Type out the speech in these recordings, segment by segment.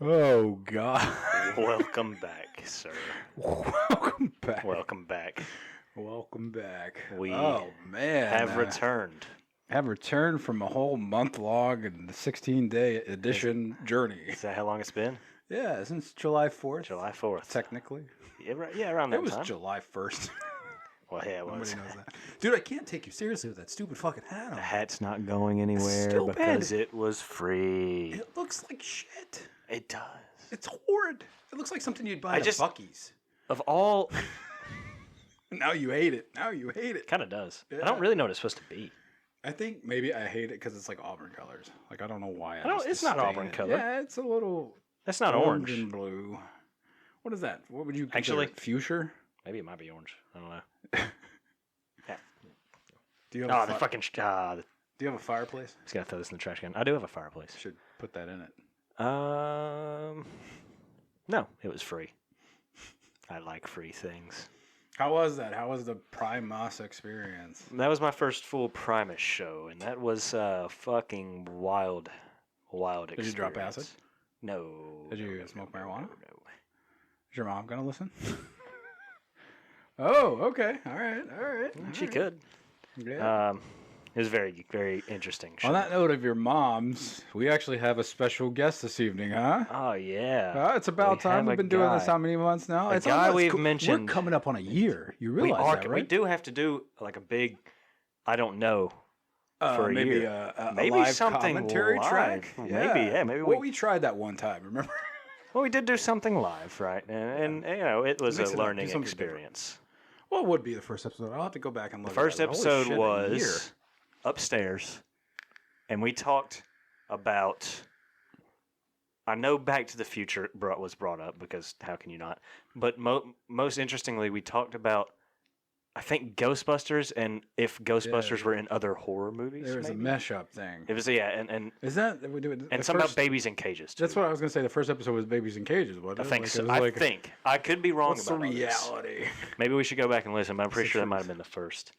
Oh, God. Welcome back, sir. Welcome back. Welcome back. Welcome back. We oh, man. have returned. Have returned from a whole month-long and 16-day edition journey. Is that how long it's been? Yeah, since July 4th. July 4th. Technically. Yeah, around that time. It was July 1st. Well, yeah, it was. Nobody knows that. Dude, I can't take you seriously with that stupid fucking hat on. The hat's not going anywhere Stupid. because it was free. It looks like shit. It does. It's horrid. It looks like something you'd buy at Buc-ee's. Of all... Now you hate it. Now you hate it. Kind of does. Yeah. I don't really know what it's supposed to be. I think maybe I hate it because it's like auburn colors. Like, I don't know why. It's not auburn color. Yeah, it's a little... That's not orange. And blue. What is that? What would you consider Actually, it? Fuchsia? Maybe it might be orange. I don't know. Yeah. Do you have Oh, a the fucking... do you have a fireplace? Just gotta throw this in the trash can. I do have a fireplace. Should put that in it. No, it was free. I like free things. How was that? How was the Primus experience? That was my first full Primus show, and that was fucking wild experience. Did you drop acid? No. Did you smoke marijuana? No. Is your mom gonna listen? Oh, okay. All right. She could. Yeah. It was very, very interesting show. On that note of your moms, we actually have a special guest this evening, huh? Oh, yeah. It's about time. We've been doing this how many months now? It's guy we've mentioned. We're coming up on a year. You realize that, right? We do have to do like a big, I don't know, for a maybe year. Maybe live something commentary live. track. Maybe we tried that one time, remember? Well, we did do something live, right? And you know, it was a learning different. experience. Well, it would be the first episode. I'll have to go back and look. The first at it. episode Holy shit, was upstairs, and we talked about. I know Back to the Future was brought up because how can you not? But most interestingly, we talked about. I think Ghostbusters and if Ghostbusters were in other horror movies. There was a mesh-up thing. It was, yeah, and is that and something about babies in cages, too. That's what I was going to say. The first episode was babies in cages, wasn't it? I think so. I think. I could be wrong about the reality? Maybe we should go back and listen, but I'm pretty sure that might have been the first.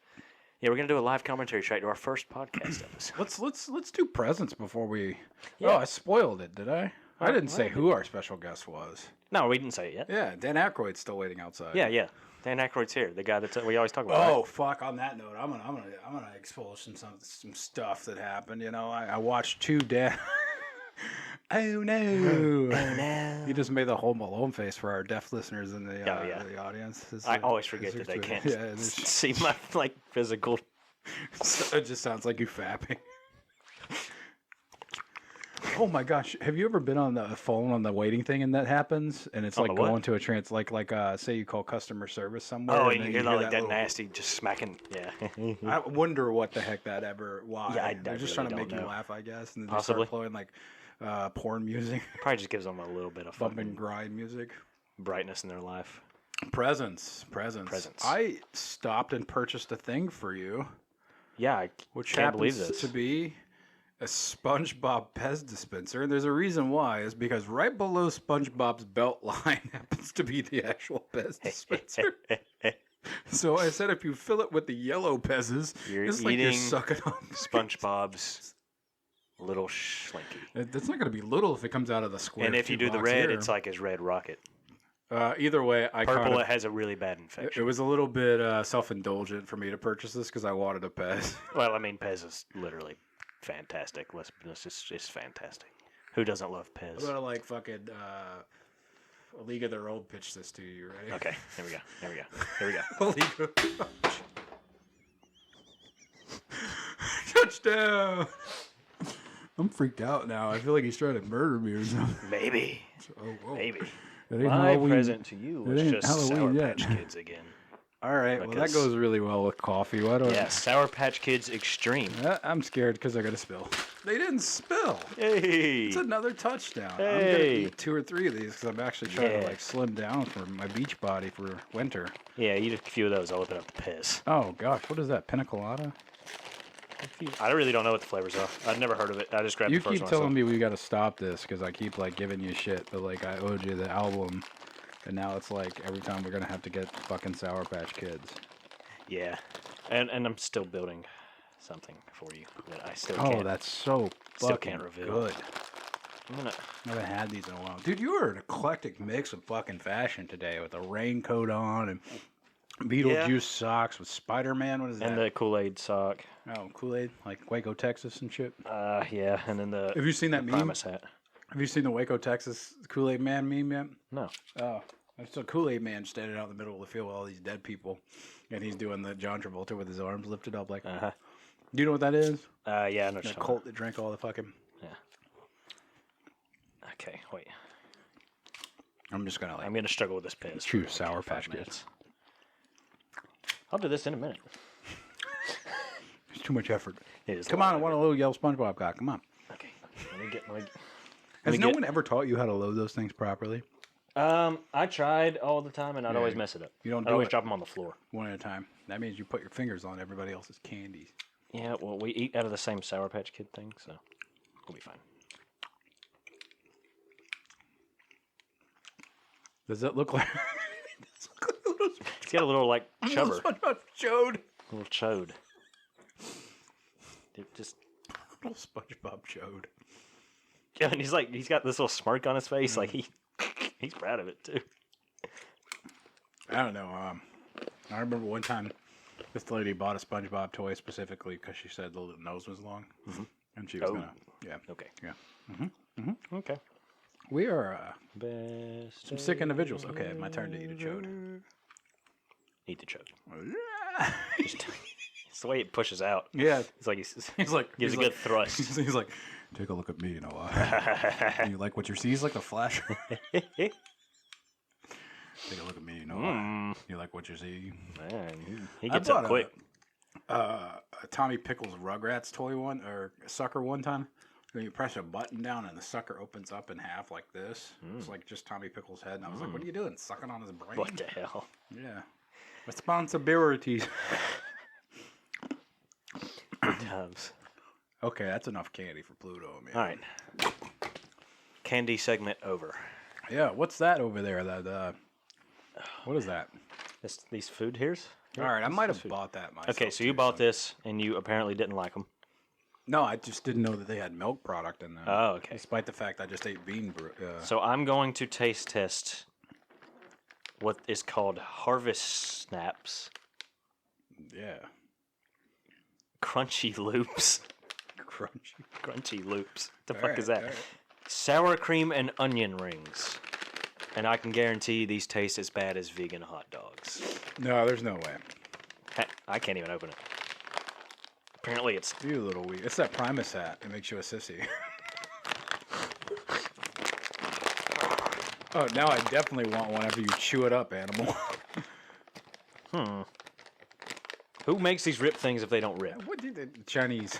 Yeah, we're going to do a live commentary track to our first podcast episode. Let's do presents before we... Yeah. Oh, I spoiled it, did I? I didn't say who our special guest was. No, we didn't say it yet. Yeah, Dan Aykroyd's still waiting outside. Yeah. Dan Aykroyd's here, the guy that we always talk about. Oh, right? fuck! On that note, I'm gonna expose some stuff that happened. You know, I watched two Dan. Oh no! Oh no! You just made the Home Alone face for our deaf listeners in the audience. I always forget that they can't see my physical. So it just sounds like you fapping. Oh my gosh! Have you ever been on the phone on the waiting thing and that happens and it's like going to a trance like say you call customer service somewhere. Oh, and you hear that little... nasty just smacking. Yeah. I wonder what the heck that ever. Why? Yeah, they're just really trying to make know. you laugh, I guess, and then Possibly. They start playing porn music. Probably just gives them a little bit of bump and grind music, brightness in their life. Presents. I stopped and purchased a thing for you. Yeah, which can't happens believe this. To be a SpongeBob Pez dispenser, and there's a reason why. Is because right below SpongeBob's belt line happens to be the actual Pez dispenser. So I said, if you fill it with the yellow Pez's, it's like you're sucking on SpongeBob's little slinky. It's not going to be little if it comes out of the square. And if you do the red, it's like his red rocket. Either way, it has a really bad infection. It was a little bit self-indulgent for me to purchase this because I wanted a Pez. Well, I mean, Pez is literally fantastic. It's fantastic. Who doesn't love Pez? I'm gonna fucking A League of Their Own pitch this to you. Ready? Okay, here we go. A League of... Touchdown! I'm freaked out now. I feel like he's trying to murder me or something. Maybe. Maybe. My present to you was just Sour Patch Kids again. All right, well, that goes really well with coffee. Why don't Sour Patch Kids Extreme. I'm scared because I got to spill. They didn't spill. Hey. It's another touchdown. Hey. I'm going to eat 2 or 3 of these because I'm actually trying to slim down for my beach body for winter. Yeah, eat a few of those. I'll open up the piss. Oh, gosh. What is that? Pina colada? I really don't know what the flavors are. I've never heard of it. I just grabbed the first one. You keep telling me we got to stop this because I keep giving you shit, but I owed you the album, and now it's every time we're gonna have to get fucking Sour Patch Kids. Yeah, And I'm still building something for you that I still can't. Oh, that's so Still fucking can't reveal. good. I'm gonna. I haven't had these in a while. Dude, you were an eclectic mix of fucking fashion today with a raincoat on and Beetlejuice socks with Spider-Man. What is that? And the Kool-Aid sock. Oh, Kool-Aid? Like Waco, Texas and shit? Yeah, and then the. Have you seen that meme? Primus hat. Have you seen the Waco, Texas Kool-Aid Man meme yet? No. Oh. It's a Kool-Aid Man standing out in the middle of the field with all these dead people. And he's doing the John Travolta with his arms lifted up like... Uh-huh. Do you know what that is? Yeah, I know what The you're talking cult that drank all the fucking... Yeah. Okay, wait. I'm just gonna I'm gonna struggle with this Pez. chew Sour Patch Kids. I'll do this in a minute. It's too much effort. It is Come on, I want a little yellow SpongeBob cock. Come on. Okay. Let me get. Has no one ever taught you how to load those things properly? I tried all the time, and I'd always mess it up. You don't I'd do always it drop them on the floor. one at a time. That means you put your fingers on everybody else's candies. Yeah, well, we eat out of the same Sour Patch Kid thing, so we'll be fine. Does that look like... He's got a little, like, chubber. SpongeBob chode. A little chode. It just... Little SpongeBob chode. Yeah, and he's got this little smirk on his face, like he's proud of it, too. I don't know. I remember one time this lady bought a SpongeBob toy specifically because she said the nose was long. Mm-hmm. And she was going to... Yeah. Okay. Yeah. Mm-hmm. Mm-hmm. Okay. We are Best some sick individuals. Okay, my turn to eat a chode. Eat the chode. It's the way it pushes out. Yeah. It's like He's like... gives a good thrust. He's like, take a look at me, you know. You like what you see? He's like the Flash. Take a look at me, you know. You like what you see? Man, he gets up quick. A Tommy Pickles Rugrats toy one, or a sucker one time. When you press a button down and the sucker opens up in half like this. It's like just Tommy Pickles' head. And I was like, what are you doing? Sucking on his brain? What the hell? Yeah. Responsibilities. Good times. Okay, that's enough candy for Pluto, man. All right. Candy segment over. Yeah, what's that over there? That what is that? These food here's? All right, I might have bought that myself. Okay, so you bought this and you apparently didn't like them. No, I just didn't know that they had milk product in them. Oh, okay. Despite the fact I just ate bean brew. So I'm going to taste test what is called Harvest Snaps Yeah. Crunchy Loops. Crunchy. Loops. What the fuck is that? Right. Sour cream and onion rings. And I can guarantee these taste as bad as vegan hot dogs. No, there's no way. I can't even open it. Apparently it's... You little weak. It's that Primus hat. It makes you a sissy. Oh, now I definitely want one after you chew it up, animal. Who makes these rip things if they don't rip? What did the Chinese?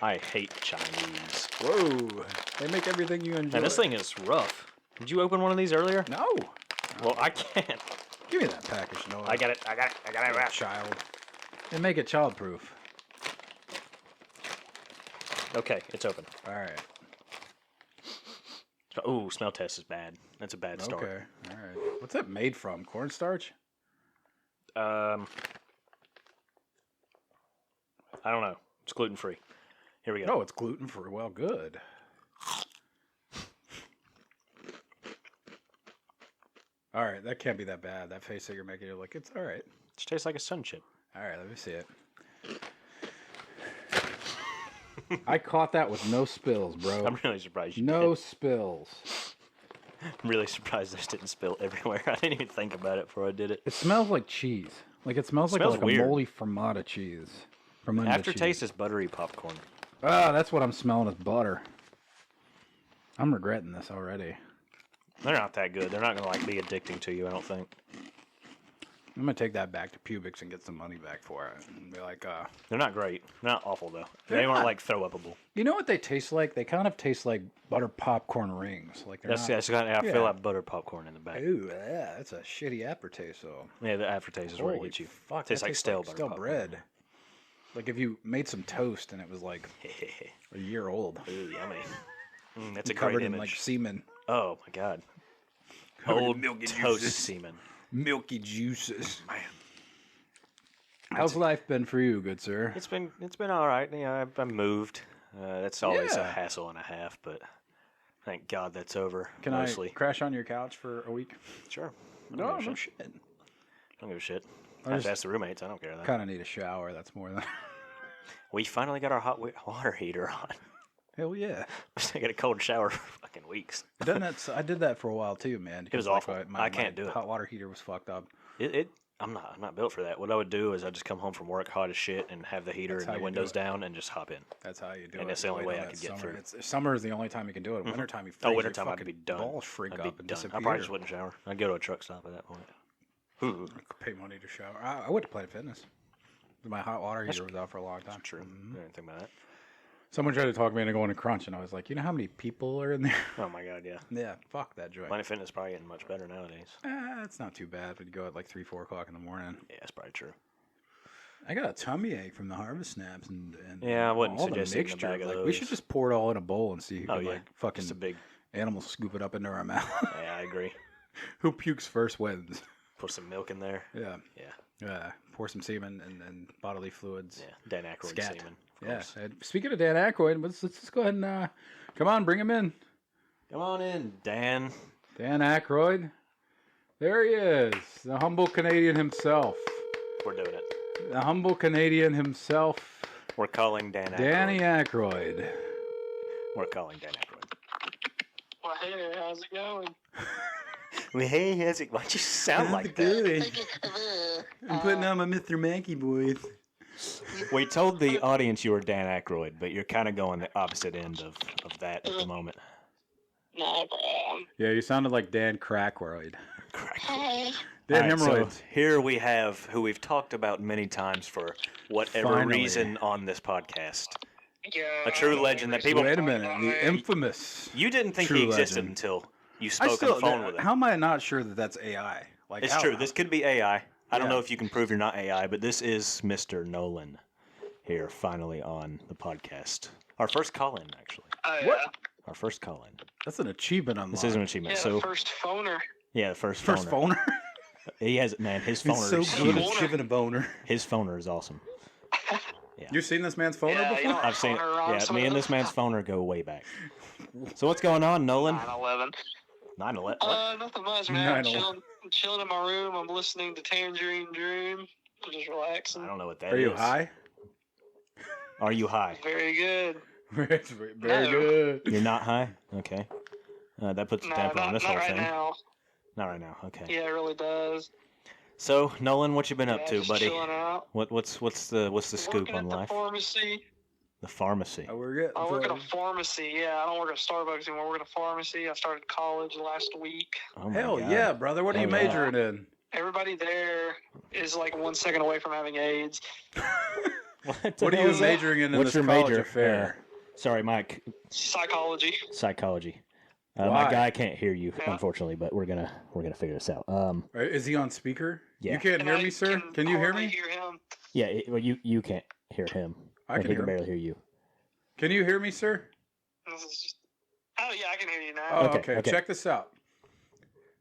I hate Chinese. Whoa. They make everything you enjoy. Now, this thing is rough. Did you open one of these earlier? No. Well, I can't. Give me that package, Noah. I got it. Child. They make it childproof. Okay, it's open. All right. Ooh, smell test is bad. That's a bad start. Okay, all right. What's that made from? Cornstarch? I don't know. It's gluten free. Here we go. No, it's gluten free. Well, good. All right, that can't be that bad. That face that you're making, you're like, it's all right. It tastes like a sun chip. All right, let me see it. I caught that with no spills, bro. I'm really surprised you No did. spills. I'm really surprised this didn't spill everywhere. I didn't even think about it before I did it. It smells like cheese. Like it smells like a moldy Fermata cheese. Aftertaste is buttery popcorn. Ah, that's what I'm smelling is butter. I'm regretting this already. They're not that good. They're not gonna like be addicting to you, I don't think. I'm gonna take that back to Pubics and get some money back for it. And be like, they're not great. They're not awful though. They weren't like throw upable. You know what they taste like? They kind of taste like butter popcorn rings. Like they're that's kind of, I feel like butter popcorn in the back. Ooh, yeah, that's a shitty aftertaste though. Yeah, the aftertaste is where it gets you. Fuck, tastes like stale butter stale popcorn. bread. Like if you made some toast and it was like a year old. Ooh, yummy. That's a covered great in image. like semen. Oh my god. Covered in Old milky toast juices. semen. Milky juices. Man. How's life been for you, good sir? It's been all right. You know, I've moved. That's always a Yeah. hassle and a half, but thank God that's over. Can mostly. I crash on your couch for a week? Sure. No shit. I don't give a shit. I I have just to ask the roommates. I don't care. That. kind of need a shower. That's more than. We finally got our hot water heater on. Hell yeah! I got a cold shower for fucking weeks. I did that for a while too, man. It was because, awful. I can't do it. Hot water heater was fucked up. I'm not built for that. What I would do is I just come home from work hot as shit and have the heater That's how and the you windows do it. down and just hop in. That's how you do it. And that's the only Wait way on I that could get summer. through. Summer is the only time you can do it. Wintertime you freeze. Oh, your wintertime I'd fucking be done. balls freak I'd up be and done. disappear. I probably just wouldn't shower. I'd go to a truck stop at that point. Ooh. Pay money to shower. I went to Planet Fitness. My hot water heater was out for a long time. True. I didn't think about that. Someone tried to talk me into going to Crunch, and I was like, you know how many people are in there? Oh my God, yeah. Yeah, fuck that joint. Planet Fitness is probably getting much better nowadays. It's not too bad, but you go at like 3, 4 o'clock in the morning. Yeah, that's probably true. I got a tummy ache from the Harvest Snaps and Yeah, I wouldn't all the suggest eating a mixture. bag of Like, we those. should just pour it all in a bowl and see who can, Yeah, like fucking just a big. animals scoop it up into our mouth. Yeah, I agree. Who pukes first wins. Put some milk in there. Yeah. Yeah. Pour some semen and bodily fluids. Yeah. Dan Aykroyd Scat. semen. Yeah. Speaking of Dan Aykroyd, let's just go ahead and come on, bring him in. Come on in, Dan. Dan Aykroyd. There he is, the humble Canadian himself. We're doing it. The humble Canadian himself, We're calling Dan Aykroyd. Danny Aykroyd. We're calling Dan Aykroyd. Well, hey, how's it going? Well, hey, why'd you sound like that? I'm putting on my Mr. Mankey voice. We told the audience you were Dan Aykroyd, but you're kind of going the opposite end of that at the moment. No problem. Yeah, you sounded like Dan Crackroyd. Hey. Dan All right, Hemorrhoids. so here we have who we've talked about many times for whatever Finally. reason on this podcast. Yeah. A true legend that people- Wait a minute, the infamous. You didn't think True he existed legend. until you I spoke on the phone with him. How am I not sure that that's AI? Like, It's how- true. This could be AI. I don't Yeah. know if you can prove you're not AI, but this is Mr. Nolan here finally on the podcast. Our first call-in, actually. Oh, What? yeah. Our first call-in. That's an achievement on This is an achievement. Yeah, So, the first phoner. yeah, the first first phoner. phoner. He has, man, his He's phoner so is good huge. at giving a boner. His phoner is awesome. You've seen this man's phoner Yeah, before? you know, I've seen it. phoner around Yeah, some me of and the- this man's phoner go way back. So what's going on, Nolan? 9/11. 9/11. Nothing much, man. I'm 9/11. chilling in my room. I'm listening to Tangerine Dream. I'm just relaxing. I don't know what that is. Are you high? Are you high? Very good. Very No. good. You're not high? Okay. That puts a No, damper on not this whole right thing. now. Not right now. Okay. Yeah, it really does. So, Nolan, what you been up Yeah, to, just buddy? chilling out. What's the scoop Working on at the life? pharmacy. The pharmacy. Oh, we're good. I work at a pharmacy. Yeah, I don't work at Starbucks anymore. I work at a pharmacy. I started college last week. Oh my Hell God. yeah, brother. What are you Oh, yeah. majoring in? Everybody there is like 1 second away from having AIDS. What What are you majoring in What's this your college major? affair? Sorry, Mike. Psychology. Psychology. Why? My guy can't hear you, Yeah. unfortunately, but we're gonna figure this out. Is he on speaker? Yeah. You can't And hear I me, sir? Can you hear hardly me? Hear him. Yeah. Well, you can't hear him. I and can he hear can him. barely hear you. Can you hear me, sir? This is just... Oh yeah, I can hear you now. Oh, Okay, okay. Check this out.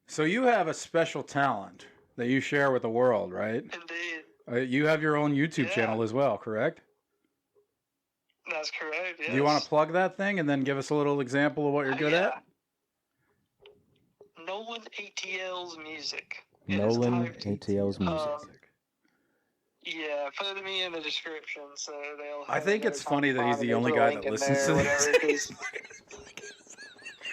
So you have a special talent that you share with the world, right? Indeed, You have your own YouTube Yeah. channel as well, correct? that's correct. Yes. Do you want to plug that thing and then give us a little example of what you're good yeah. at? Nolan ATL's music. It is Nolan typed- ATL's music. Yeah, put me in the description so they'll. I have think it it's there. funny that he's the only guy that listens to this. this.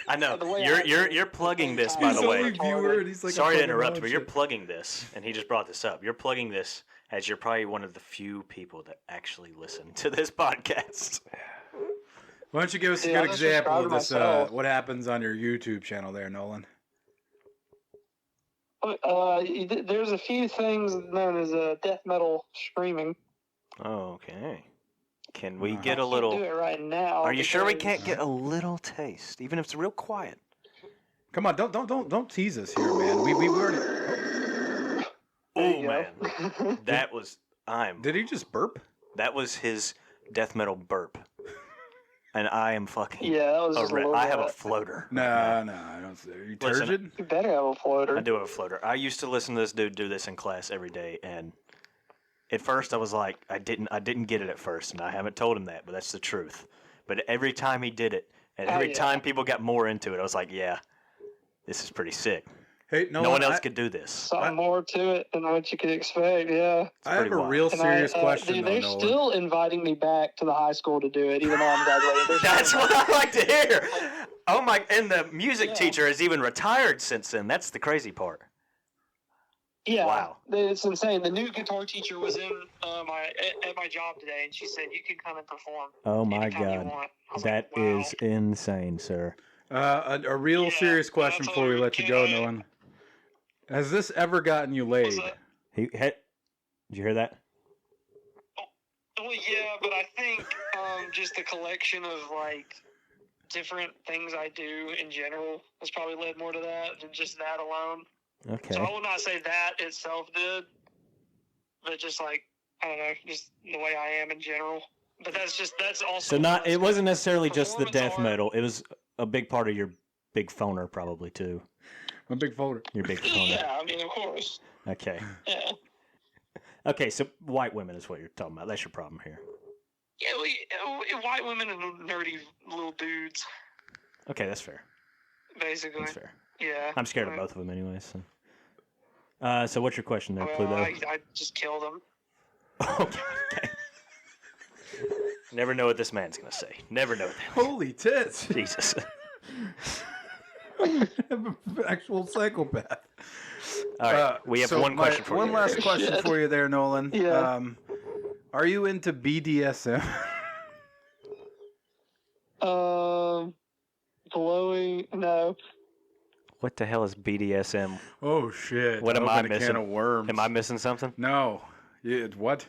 I know. the way You're plugging this, by He's the the way. only viewer, and he's like Sorry to interrupt, but you're plugging this, and he just brought this up. You're plugging this as you're probably one of the few people that actually listen to this podcast. Why don't you give us a Yeah, good I just example of subscribed this? myself. What happens on your YouTube channel there, Nolan? There's a few things known as death metal streaming. Okay. Can we Uh-huh. get I a can't little? do it right now. Are you sure we because- can't get a little taste, even if it's real quiet? Come on, don't tease us here, man. We already. There Oh you man, go. that was Did he just burp? that was his death metal burp, and I am fucking. Yeah, that was a just a re- little I have a bit. floater. No, I don't see. Are you Listen, turgid? You better have a floater. I do have a floater. I used to listen to this dude do this in class every day, and at first I was like, I didn't get it at first, and I haven't told him that, but that's the truth. But every time he did it, and every time people got more into it, I was like, yeah, this is pretty sick. Hey, no one else could do this. Something more to it than what you could expect, yeah. I have a real serious question, dude, though, they're Nolan. still inviting me back to the high school to do it, even though I'm graduating. That's what I like to hear. Oh my! And the music teacher has even retired since then. That's the crazy part. Yeah, wow, it's insane. The new guitar teacher was in at my job today, and she said you can come and perform. Oh my God, that is insane, sir. A real serious question before we let you go, Nolan. Has this ever gotten you laid? Did you hear that? Well, yeah, but I think just the collection of like different things I do in general has probably led more to that than just that alone. Okay. So I would not say that itself did, but just like, I don't know, just the way I am in general. But that's also. So it wasn't necessarily just the death metal. It was a big part of your big phoner probably too. My big phoner. Your big phoner. Yeah, I mean, of course. Okay. Yeah. Okay, so white women is what you're talking about. That's your problem here. Yeah, white women and nerdy little dudes. Okay, that's fair. Basically. That's fair. Yeah. I'm scared of both of them anyways. So what's your question there, Pluto? I just killed them. Okay. Never know what this man's going to say. Never know that. Holy tits. Jesus. I'm an actual psychopath. All right, we have one question for you. One last question for you there, Nolan. Yeah. Are you into BDSM? Blowing, no. What the hell is BDSM? Oh, shit. What am I missing? Can of worms. Am I missing something? No. What?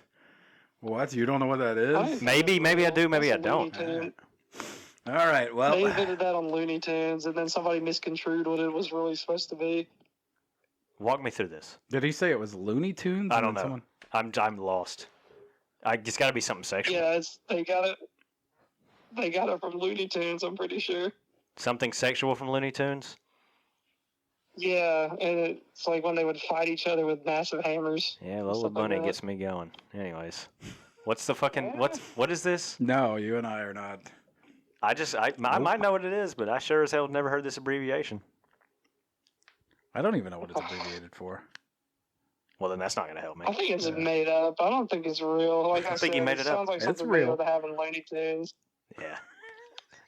What? You don't know what that is? Maybe I do, maybe I don't. All right, well. They invented that on Looney Tunes, and then somebody misconstrued what it was really supposed to be. Walk me through this. Did he say it was Looney Tunes? I don't know. I'm lost. It's got to be something sexual. Yeah, they got it from Looney Tunes, I'm pretty sure. Something sexual from Looney Tunes? Yeah, and it's like when they would fight each other with massive hammers. Yeah, Lola Bunny gets me going. Anyways, what's the fucking what is this? No, you and I are not. I might know what it is, but I sure as hell never heard this abbreviation. I don't even know what it's abbreviated for. Well, then that's not going to help me. I think it's made up. I don't think it's real. Like I think he made it up. Sounds like It's something real. to have in Looney Tunes. Yeah.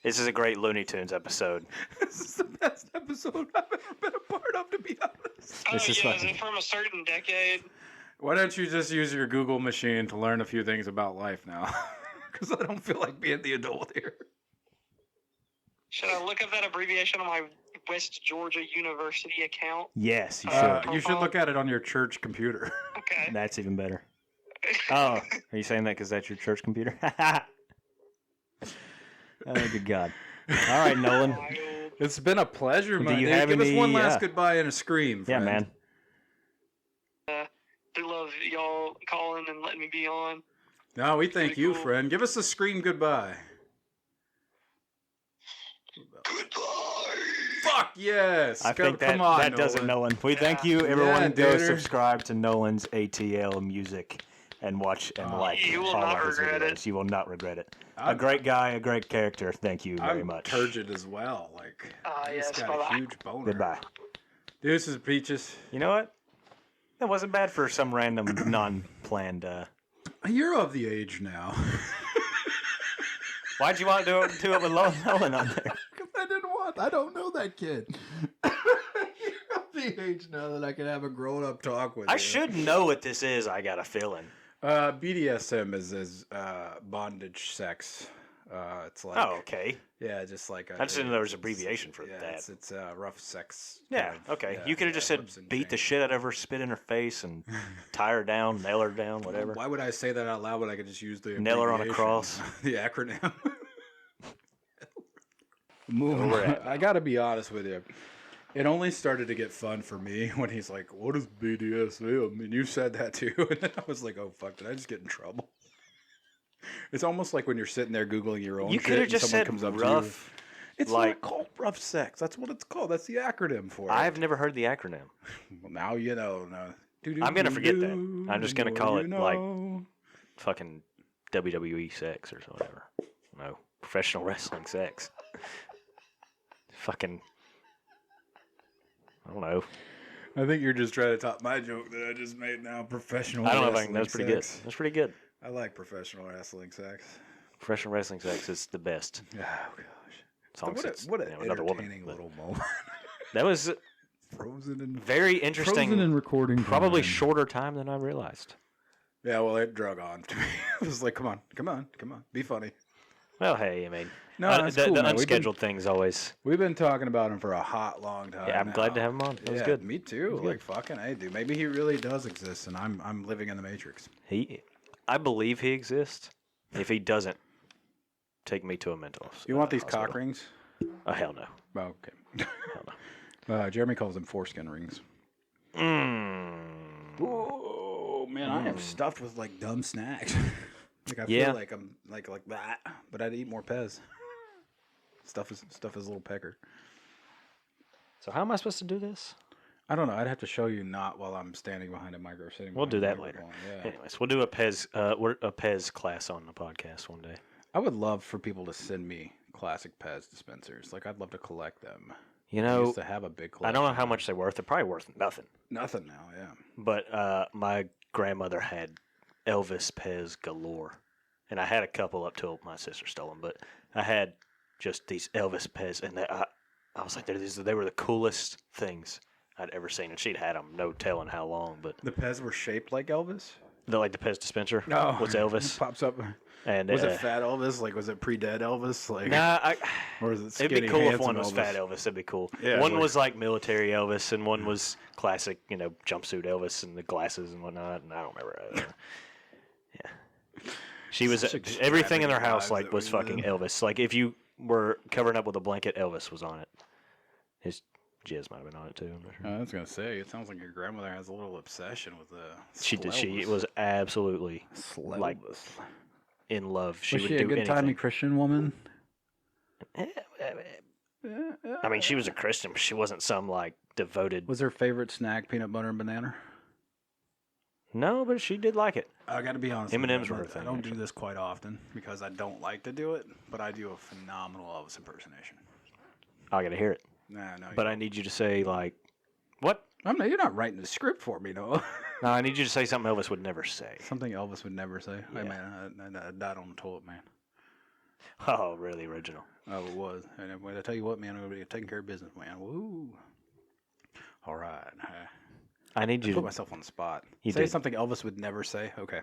This is a great Looney Tunes episode. This is the best episode I've ever been a part of, to be honest. This is is it from a certain decade? Why don't you just use your Google machine to learn a few things about life now? Because I don't feel like being the adult here. Should I look up that abbreviation on my West Georgia University account? Yes, you should. You should look at it on your church computer. Okay. That's even better. Oh, are you saying that because that's your church computer? Oh, good God. All right, Nolan. It's been a pleasure, man. Do you have Give us any, one last goodbye and a scream, friend. Yeah, man. I love y'all calling and letting me be on. No, we thank you, cool. friend. Give us a scream goodbye. Goodbye. Fuck yes. I think Come on, that does it, Nolan. We thank you, everyone. Yeah, Go dude. subscribe to Nolan's ATL music and watch and like You will all not of his regret videos. it. You will not regret it. A I'm- great guy, a great character. Thank you very I'm much. turgid as well. Like, Yes, he's got bye-bye. a huge boner. Goodbye. Deuces, peaches. You know what? That wasn't bad for some random non-planned. You're of the age now. Why'd you want to do it with Nolan on there? Because I don't know that kid. You're of the age now that I can have a grown-up talk with I you. should know what this is. I got a feeling. BDSM is bondage sex. It's like Oh, okay. yeah, just like I just didn't know there was an abbreviation for yeah, that. It's rough sex. Yeah, kind of, okay. yeah, You could have just said whips and beat the chains. shit out of her, spit in her face, and tie her down, nail her down, whatever. Why would I say that out loud when I could just use the Nail her on a abbreviation? cross. The acronym. Moving on. I gotta be honest with you. It only started to get fun for me when he's like, "What is BDSM?" And you said that too, and then I was like, "Oh fuck! Did I just get in trouble?" It's almost like when you're sitting there googling your own You shit could have and just someone said comes up to rough. you. It's like- not called rough sex. That's what it's called. That's the acronym for it. I've never heard the acronym. Well, now you know. No. I'm gonna forget that. I'm just gonna call it like fucking WWE sex or whatever. No, professional wrestling sex. Fucking, I don't know. I think you're just trying to top my joke that I just made now. Professional. I don't know if I wrestling can. That's pretty good. sex. That's pretty good. I like professional wrestling sex. Professional wrestling sex is the best. Oh gosh. Song What sits, an another woman. entertaining But little moment. that was Frozen and very interesting. Frozen and recording. Probably time. shorter time than I realized. Yeah, well, it drug on to me. It was like, come on, be funny. Well, hey, I mean, No, that's the cool, man. unscheduled things always. We've been talking about him for a hot long time. Yeah, I'm glad to now. have him on. That was Yeah, good. Me too. Like fucking, hey, dude. Maybe he really does exist, and I'm living in the Matrix. I believe he exists. If he doesn't, take me to a mental. You want these hospital. cock rings? Oh hell no. Oh, okay. Hell no. Jeremy calls them foreskin rings. Oh man, I am stuffed with like dumb snacks. Like I feel like I'm like that, but I'd eat more Pez. Stuff is a little pecker. So how am I supposed to do this? I don't know. I'd have to show you not while I'm standing behind a micro. Sitting. We'll do behind that a later. microphone. Yeah. Anyways, we'll do a Pez class on the podcast one day. I would love for people to send me classic Pez dispensers. Like I'd love to collect them. You I know, used to have a big collection. I don't know how much they're worth. They're probably worth nothing. Nothing now, yeah. But my grandmother had Elvis Pez galore, and I had a couple up till my sister stole them. But I had just these Elvis Pez, and I was like, they were the coolest things I'd ever seen. And she'd had them, no telling how long. But The Pez were shaped like Elvis? like the Pez dispenser. No. What's Elvis? Pops up. And Was it fat Elvis? Like, was it pre-dead Elvis? Like, Nah, or was it skinny, it'd be cool if one handsome was Elvis? fat Elvis. That'd be cool. Yeah, one like- was like military Elvis, and one was classic, jumpsuit Elvis and the glasses and whatnot. And I don't remember. Yeah, she was Such everything in their extravagant house lives like that was we fucking live. Elvis. Like if you were covering up with a blanket, Elvis was on it. His jizz might have been on it too. I'm not sure. I was gonna say, it sounds like your grandmother has a little obsession with the. She did. She was absolutely like Slelvis. in love. She Was would she a do good timey anything. Christian woman? I mean, she was a Christian, but she wasn't some like devoted. Was her favorite snack peanut butter and banana? No, but she did like it. I got to be honest. M&Ms with you, were her thing, I don't do actually. this quite often because I don't like to do it, but I do a phenomenal Elvis impersonation. I got to hear it. Nah, no. But I need you to say like, what? You're not writing the script for me, no. No, I need you to say something Elvis would never say. Something Elvis would never say. Yeah. Hey, man, I died on the toilet, man. Oh, really original. Oh, it was. And when I tell you what, man, I'm going to be taking care of business, man. Woo. All right. I need I you put to. myself on the spot. You Say did. something Elvis would never say. Okay.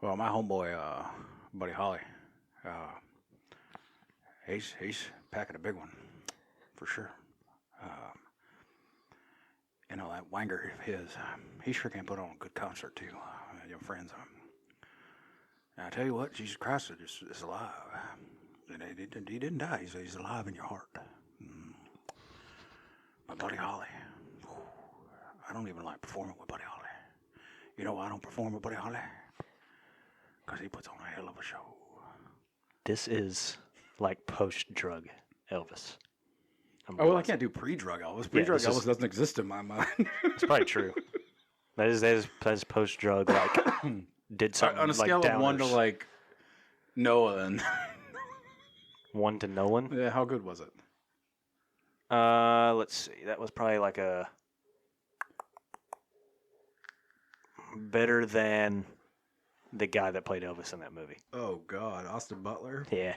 Well, my homeboy, Buddy Holly, he's packing a big one, for sure. That Wanger of his, he sure can put on a good concert too. Your friends. And I tell you what, Jesus Christ is alive. And he didn't die. He's alive in your heart. My Buddy Holly. I don't even like performing with Buddy Holly. You know why I don't perform with Buddy Holly? Because he puts on a hell of a show. This is like post-drug Elvis. Oh, well, I can't do pre-drug Elvis. Pre-drug Elvis doesn't exist in my mind. It's probably true. That is post-drug. Like did something On a scale like of 1 to downers. like Noah, and 1 to no one. yeah, how good was it? Let's see. That was probably like a better than the guy that played Elvis in that movie. Oh God, Austin Butler. Yeah.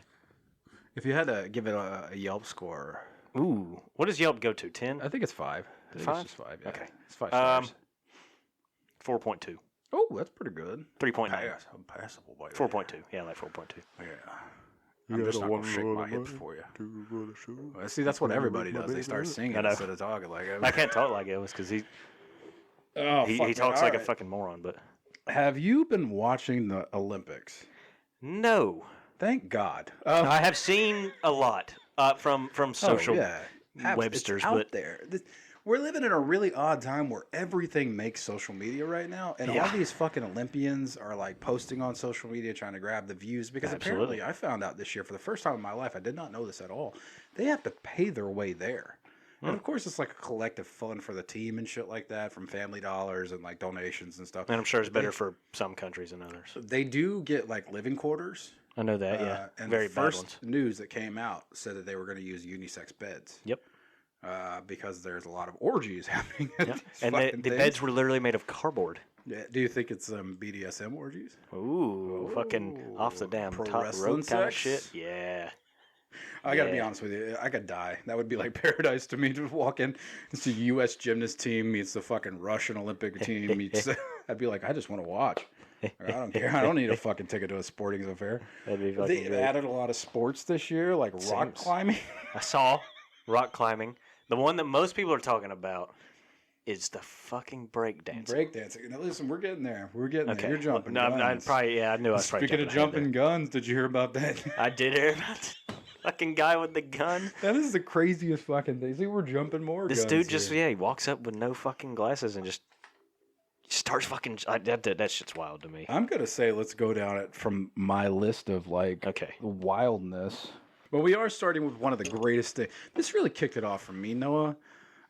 If you had to give it a Yelp score, Ooh. What does Yelp go to? 10? I think it's 5. I think 5? It's just 5. Yeah. Okay. It's 5 stars. 4.2. Oh, that's pretty good. 3.9. Yes, I'm passable by 4.2. Yeah, like 4.2. Yeah. I'm just not going to shake my hips for you. Well, see, that's what everybody does. They start singing I know. instead of talking like I can't talk like Elvis because he talks like a fucking moron. But Have you been watching the Olympics? no, Thank God. I have seen a lot from social yeah. Websters, it's out but there. we're living in a really odd time where everything makes social media right now, and all these fucking Olympians are like posting on social media trying to grab the views because apparently I found out this year for the first time in my life, I did not know this at all, they have to pay their way there. And of course, it's like a collective fund for the team and shit like that from family dollars and like donations and stuff. And I'm sure it's better for some countries than others. They do get like living quarters. I know that, yeah. And Very the bad first ones. news that came out said that they were going to use unisex beds. Yep. Because there's a lot of orgies happening. At these and the beds were literally made of cardboard. Yeah. Do you think it's BDSM orgies? Ooh, fucking off the damn pro top wrestling rope kind of sex? shit. Yeah. I got to be honest with you. I could die. That would be like paradise to me to walk in. It's the U.S. gymnast team meets the fucking Russian Olympic team meets. I'd be like, I just want to watch. Like, I don't care. I don't need a fucking ticket to a sporting affair. They added a lot of sports this year, like rock climbing. I saw rock climbing. The one that most people are talking about is the fucking breakdancing. Breakdancing. Now listen, we're getting there. We're getting there. You're jumping no, guns. I knew I was probably Speaking of jumping guns, did you hear about that? I did hear about the fucking guy with the gun. That is the craziest fucking thing. See, we're jumping more This guns dude just, here. he walks up with no fucking glasses and just starts fucking... that shit's wild to me. I'm going to say let's go down it from my list of, like, wildness. But we are starting with one of the greatest things. This really kicked it off for me, Noah.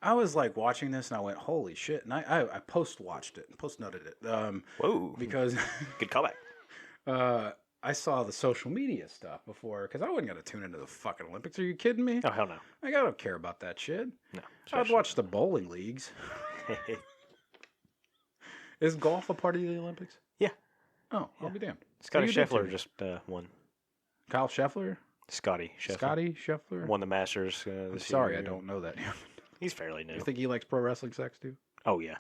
I was, like, watching this, and I went, holy shit. And I post-watched it, post-noted it. Whoa. Because... Good callback. I saw the social media stuff before, because I wasn't going to tune into the fucking Olympics. Are you kidding me? Oh, hell no. Like, I don't care about that shit. No. I'd watch the bowling leagues. Is golf a part of the Olympics? Yeah. Oh, I'll be damned. Scotty Scheffler just won. Kyle Scheffler? Scotty Scheffler. Scotty Scheffler? Won the Masters this Sorry, year. I don't know that. He's fairly new. You think he likes pro wrestling sex, too? Oh, yeah.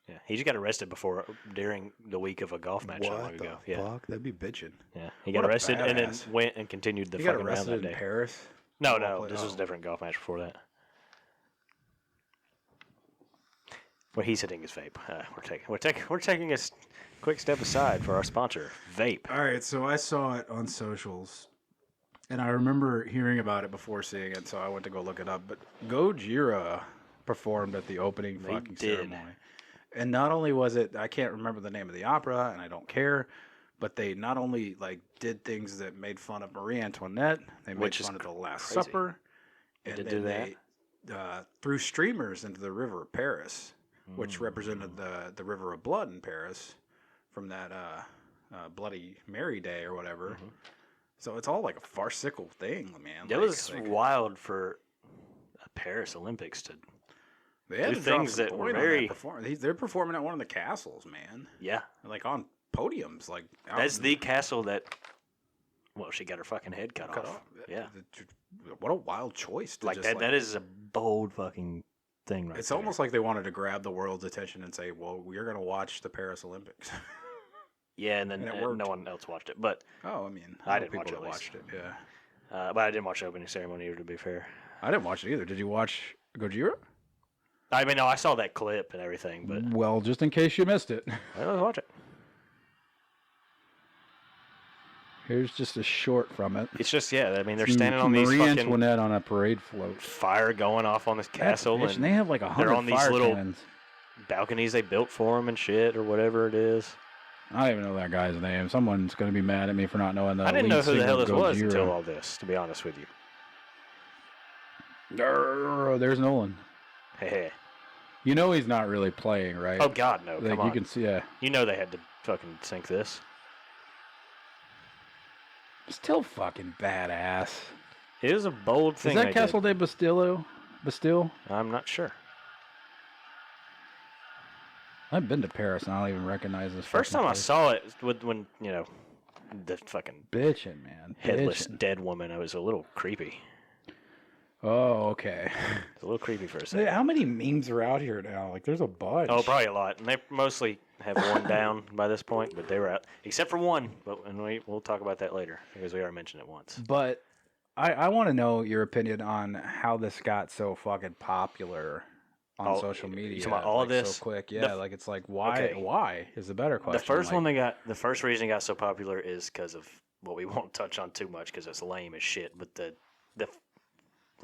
Yeah, he just got arrested during the week of a golf match not long ago. Yeah, fuck? That'd be bitching. Yeah, he got arrested and then went and continued the He fucking got round arrested that day. in Paris? No, this was a different golf match before that. Well, he's hitting his vape. We're taking a quick step aside for our sponsor, vape. All right, so I saw it on socials, and I remember hearing about it before seeing it, so I went to go look it up. But Gojira performed at the opening fucking ceremony. And not only was it, I can't remember the name of the opera, and I don't care, but they not only like did things that made fun of Marie Antoinette, they made fun of the Last Supper, and then they threw streamers into the River of Paris, which represented the River of Blood in Paris from that Bloody Mary Day or whatever. So it's all like a farcical thing, man. It was wild for a Paris Olympics to... They had things that were very... They're performing at one of the castles, man. Yeah. Like on podiums. Like that's the castle that... Well, she got her fucking head cut off. Yeah. What a wild choice. To like that is a bold fucking thing right It's there. almost like they wanted to grab the world's attention and say, well, we're going to watch the Paris Olympics. Yeah, and then no one else watched it. But I mean, I didn't watch people it. Watched it, yeah. But I didn't watch the opening ceremony either, to be fair. I didn't watch it either. Did you watch Gojira? I mean, no, I saw that clip and everything, but... Well, just in case you missed it. Let's watch it. Here's just a short from it. It's just, I mean, they're standing on these Marie fucking... Antoinette on a parade float. Fire going off on this castle. And they have like 100 they're on these fire little cannons. balconies they built for them and shit, or whatever it is. I don't even know that guy's name. Someone's going to be mad at me for not knowing the I didn't know who the hell this was Gojira. until all this, to be honest with you. There's Nolan. Hey. You know he's not really playing, right? Oh, God, no. Like, Come on. you can see, You know they had to fucking sink this. Still fucking badass. It is a bold thing. Is that Castle de Bastille? I'm not sure. I've been to Paris and I don't even recognize this. First time I saw it when the fucking bitching, man. Headless dead woman. It was a little creepy. Oh, okay. It's a little creepy for a second. How many memes are out here now? Like, there's a bunch. Oh, probably a lot. And they mostly have worn down by this point, but they were out. Except for one, we'll talk about that later, because we already mentioned it once. But I want to know your opinion on how this got so fucking popular on social media. You talking about all of this? So quick, yeah. It's like, why? Why is the better question. The first reason it got so popular is because of what we won't touch on too much, because it's lame as shit, but the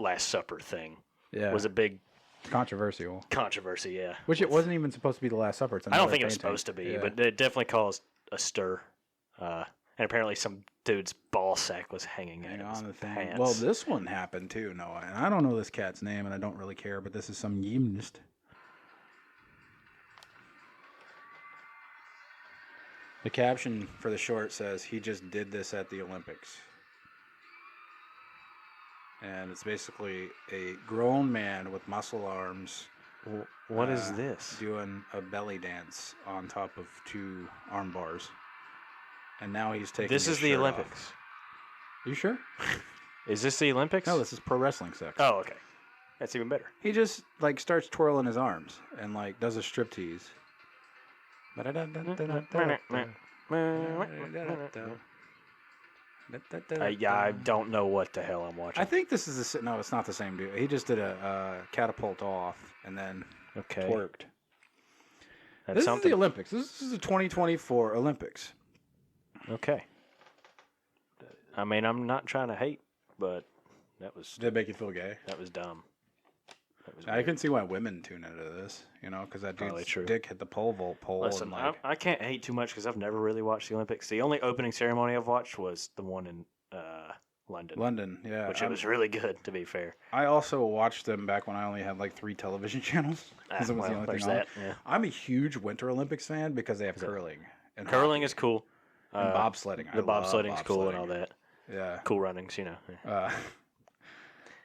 Last Supper thing was a big Controversial. Controversy, yeah. Which it wasn't even supposed to be the Last Supper. It's I don't another think it was painting. supposed to be, Yeah. but it definitely caused a stir. And apparently some dude's ball sack was hanging out of his pants. Well, this one happened too, Noah. And I don't know this cat's name, and I don't really care, but this is some gymnast. The caption for the short says, "He just did this at the Olympics." And it's basically a grown man with muscle arms. What is this? Doing a belly dance on top of 2 arm bars. And now he's taking This his is the shirt Olympics. off. You sure? Is this the Olympics? No, this is pro wrestling sex. Oh, okay. That's even better. He just like starts twirling his arms and like does a striptease. Yeah, I don't know what the hell I'm watching. I think this is no, it's not the same dude. He just did a catapult off and then twerked. That's This something. is the Olympics. This is the 2024 Olympics. Okay. I mean, I'm not trying to hate, but that was Did it make you feel gay? that was dumb. That was I weird. can see why women tune into this, because that Probably dude's true. dick hit the pole vault pole. Listen, and like, I can't hate too much because I've never really watched the Olympics. The only opening ceremony I've watched was the one in London, London, yeah. which it was really good, to be fair. I also watched them back when I only had like 3 television channels. 'Cause it was the only there's thing on. that. Yeah. I'm a huge Winter Olympics fan because they have curling. And Curling hockey is cool. and bobsledding. The bobsledding's cool and all that. Yeah. Cool runnings, Yeah.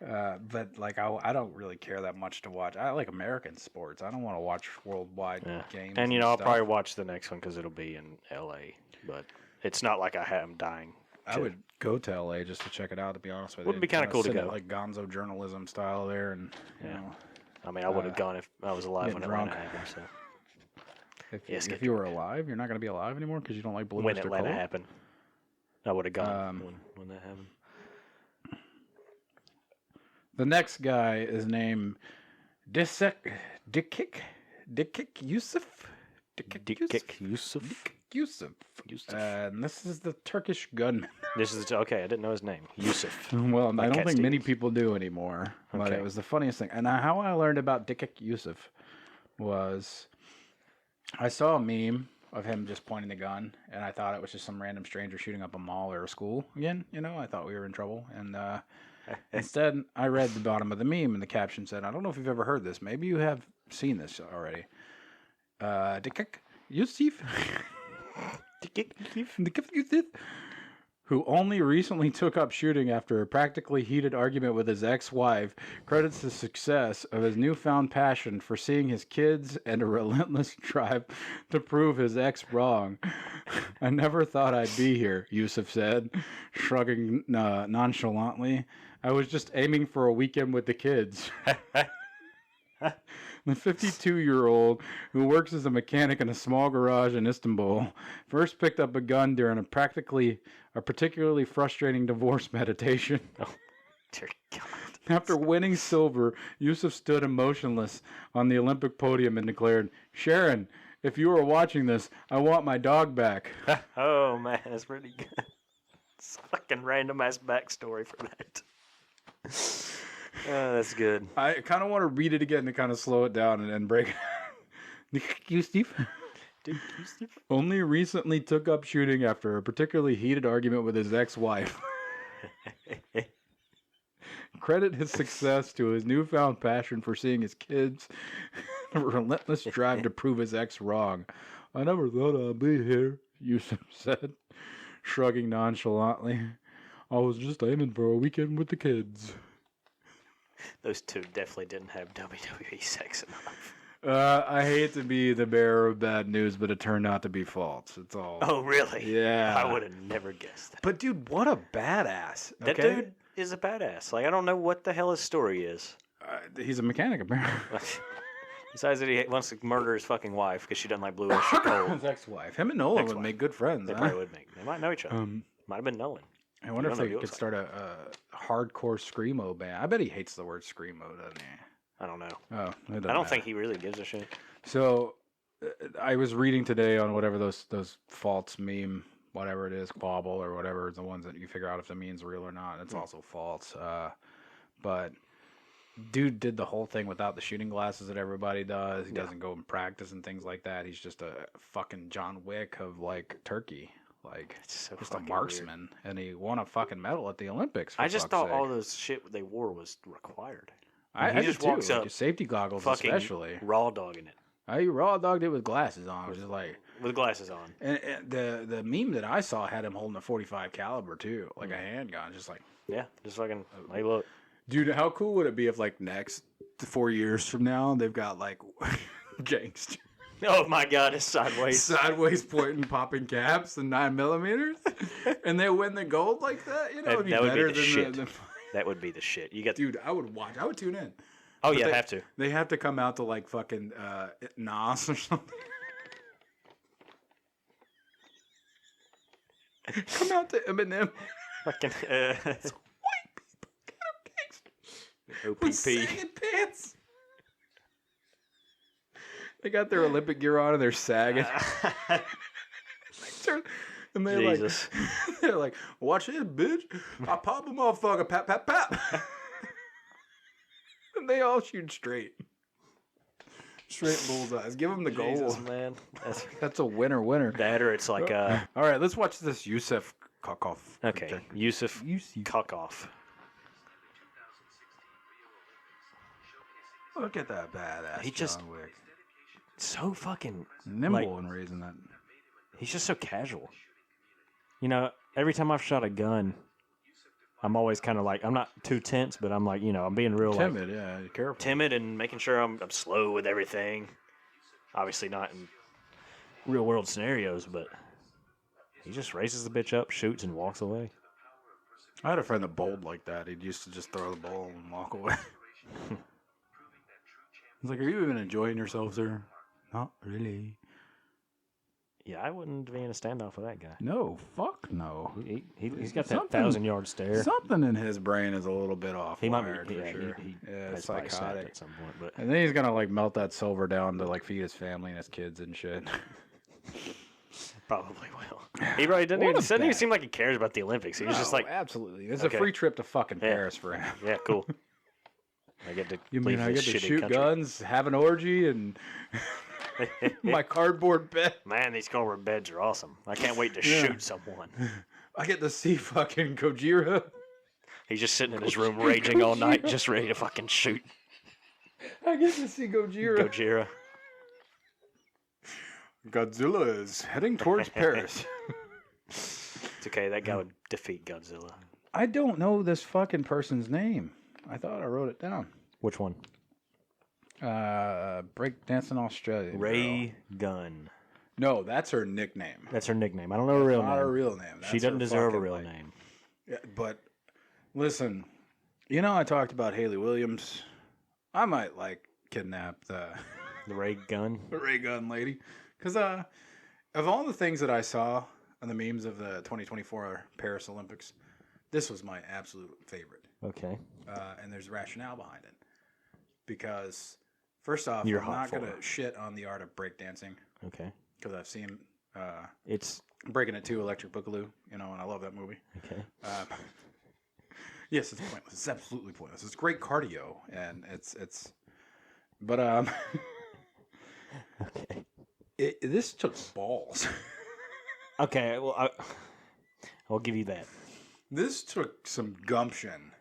But like I don't really care that much to watch. I like American sports. I don't want to watch worldwide games. And I'll stuff. probably watch the next one because it'll be in L.A. But it's not like I'm dying. I would go to LA just to check it out. To be honest with you, Would be kinda cool to sit at, go. like Gonzo journalism style there, and you Yeah. know, I mean, I would have gone if I was alive get when drunk. Atlanta happened. So if, get if you were alive, you're not going to be alive anymore because you don't like blue when Mr. Atlanta Cola? happened, I would have gone Um, when that happened. The next guy is named Dikik Yusuf. Dikik Yusuf. Yusuf. Yusuf. And this is the Turkish gunman. This is okay. I didn't know his name. Yusuf. Well, I don't Cat think many Stevens. people do anymore. But Okay. it was the funniest thing. And how I learned about Dikik Yusuf was I saw a meme of him just pointing the gun, and I thought it was just some random stranger shooting up a mall or a school again. I thought we were in trouble. And instead, I read the bottom of the meme, and the caption said, "I don't know if you've ever heard this. Maybe you have seen this already. Dikik Yusuf." Who only recently took up shooting after a practically heated argument with his ex-wife, credits the success of his newfound passion for seeing his kids and a relentless drive to prove his ex wrong. "I never thought I'd be here," Yusuf said, shrugging nonchalantly. "I was just aiming for a weekend with the kids." The 52-year-old, who works as a mechanic in a small garage in Istanbul, first picked up a gun during a particularly frustrating divorce meditation. Dear God. After winning silver, Yusuf stood emotionless on the Olympic podium and declared, "Sharon, if you are watching this, I want my dog back." Oh man, that's pretty good. It's a fucking random ass backstory for that. Oh, that's good. I kind of want to read it again to kind of slow it down and break it. Yusuf only recently took up shooting after a particularly heated argument with his ex-wife. Credit his success to his newfound passion for seeing his kids and a relentless drive to prove his ex wrong. "I never thought I'd be here," Yusuf said, shrugging nonchalantly. "I was just aiming for a weekend with the kids." Those two definitely didn't have WWE sex enough. I hate to be the bearer of bad news, but it turned out to be false. It's all. Oh, really? Yeah. I would have never guessed that. But dude, what a badass. That okay? dude is a badass. Like, I don't know what the hell his story is. He's a mechanic, apparently. Besides that, he wants to murder his fucking wife because she doesn't like blue or cold. His ex-wife. Him and Nolan would Ex-wife. make good friends. They huh? probably would make. They might know each other. Might have been Nolan. I wonder You if don't know they what he could looks start a hardcore screamo band. I bet he hates the word screamo, doesn't he? I don't know. Oh, it doesn't I don't matter. think he really gives a shit. So, I was reading today on whatever those false meme, whatever it is, quabble or whatever, the ones that you figure out if the meme's real or not. It's also false. But dude did the whole thing without the shooting glasses that everybody does. He Yeah. doesn't go and practice and things like that. He's just a fucking John Wick of like Turkey. Like It's so just a fucking marksman, and he won a fucking medal at the Olympics. I just thought all the those shit they wore was required. I he just just walks too. up, Like, safety goggles, fucking especially. raw dogging it I raw dogged it with glasses on. It was just like, with glasses on. and the meme that I saw had him holding a 45 caliber too, like a handgun, just like. Yeah, just fucking. Hey, look. Dude, how cool would it be if, like, next 4 years from now, they've got, like, gangsters Oh my God, it's sideways. sideways pointing, popping caps and 9mm, and they win the gold like that? You know, it'd be That would be better the than shit. the That would be the shit. You got. Dude, I would watch. I would tune in. Oh But yeah, they, have to. They have to come out to, like, fucking Nas or something. Come out to Eminem. Fucking. White people get up gangsters. With OPP. sagging pants. They got their Olympic gear on and they're sagging. And they're Jesus. like, they're like, watch this, bitch. I pop a motherfucker, pap, pap, pap. And they all shoot straight. Straight bullseyes. Give them the goal. Jesus, man. That's a winner. That or it's like All right, let's watch this Yusuf Kokov. okay, Yusuf Kokov. Look at that badass He just- John Wick. So fucking Nimble in raising that. he's just so casual. You know, every time I've shot a gun, I'm always kind of like, I'm not too tense, but I'm like, you know, I'm being real Timid, yeah. Careful. timid and making sure I'm slow with everything. Obviously not in real world scenarios, but he just raises the bitch up, shoots, and walks away. I had a friend that bowled like that. He'd used to just throw the bowl and walk away. He's like, are you even enjoying yourself, sir? Not really. Yeah, I wouldn't be in a standoff with that guy. No, fuck no. He's got that Something- 1,000-yard stare. Something in his brain is a little bit off. He might wired, be, for yeah, sure. he Yeah, has probably snapped psychotic. at some point, but And then he's gonna like melt that silver down to like feed his family and his kids and shit. probably will. He probably doesn't What even, a doesn't even bad- seem like he cares about the Olympics. He's just like, absolutely. It's Okay. a free trip to fucking Yeah. Paris for him. yeah, cool. I get to You leave mean I this get to shitty shoot country. guns, have an orgy, and my cardboard bed? Man, these cardboard beds are awesome. I can't wait to Yeah. shoot someone. I get to see fucking Gojira. He's just sitting in his room raging all night, just ready to fucking shoot I get to see Gojira. Gojira. Godzilla is heading towards Paris. It's okay, that guy would defeat Godzilla. I don't know this fucking person's name. I thought I wrote it down. Which one? Breakdancing Australia. girl. Ray Gunn. No, that's her nickname. That's her nickname. I don't know her real Not name. her real name. She That's doesn't her deserve a fucking, real like- name. Yeah, but listen, you know I talked about Haley Williams. I might like kidnap the The Ray Gunn. ray gun lady, because of all the things that I saw on the memes of the 2024 Paris Olympics, this was my absolute favorite. Okay. And there's rationale behind it. Because, first off, You're I'm hot not for going to it. shit on the art of breakdancing. Okay. Because I've seen It's Breaking It 2, Electric Boogaloo, and I love that movie. okay. Yes, it's pointless. It's absolutely pointless. It's great cardio, and it's. But Okay. this took balls. Okay. Well, I'll give you that. This took some gumption,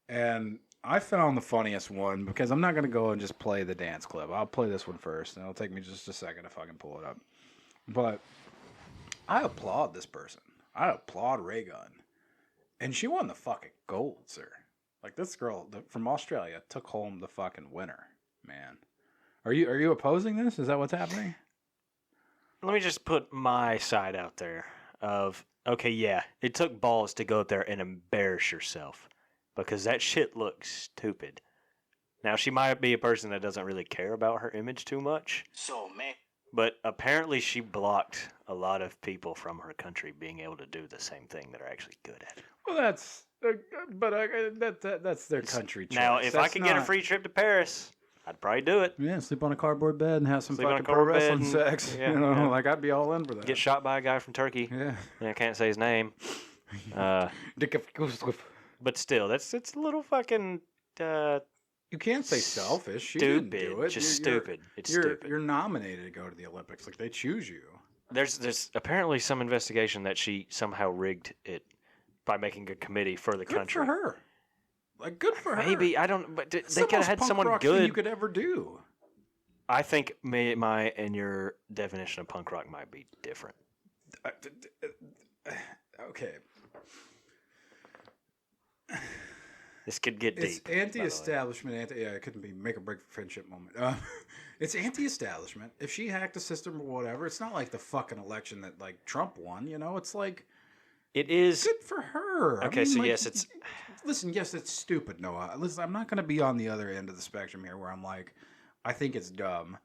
and I found the funniest one because I'm not going to go and just play the dance clip. I'll play this one first, and it'll take me just a second if I can pull it up. But I applaud this person. I applaud Raygun. And she won the fucking gold, sir. Like, this girl from Australia took home the fucking winner, man. Are you opposing this? Is that what's happening? Let me just put my side out there of, okay, yeah, it took balls to go out there and embarrass yourself because that shit looks stupid. Now, she might be a person that doesn't really care about her image too much. So, man. But apparently she blocked a lot of people from her country being able to do the same thing that are actually good at it. Well, that's that's their country choice. Now, if I That's could get a not- free trip to Paris, I'd probably do it. Yeah, sleep on a cardboard bed and have some Sleep on a fucking pro cardboard bed wrestling and- sex. yeah, you know, yeah. like I'd be all in for that. Get shot by a guy from Turkey. Yeah. I can't say his name. But still, it's a little fucking You can't say selfish. She didn't do it. Just stupid. It's you're, stupid. You're nominated to go to the Olympics. Like, they choose you. There's apparently some investigation that she somehow rigged it by making a committee for the country. Good for her. Like, good for her. Maybe, I don't, but they It's could the have most had punk someone rock thing good. you could ever do. I think my and your definition of punk rock might be different. Okay. This could get It's deep. anti-establishment. It couldn't be make or break for friendship moment. It's anti-establishment. If she hacked the system or whatever, it's not like the fucking election that like Trump won. You know, it's like It is. good for her. Okay, so yes, it's. Listen, yes, it's stupid, Noah. Listen, I'm not going to be on the other end of the spectrum here, where I'm like, I think it's dumb,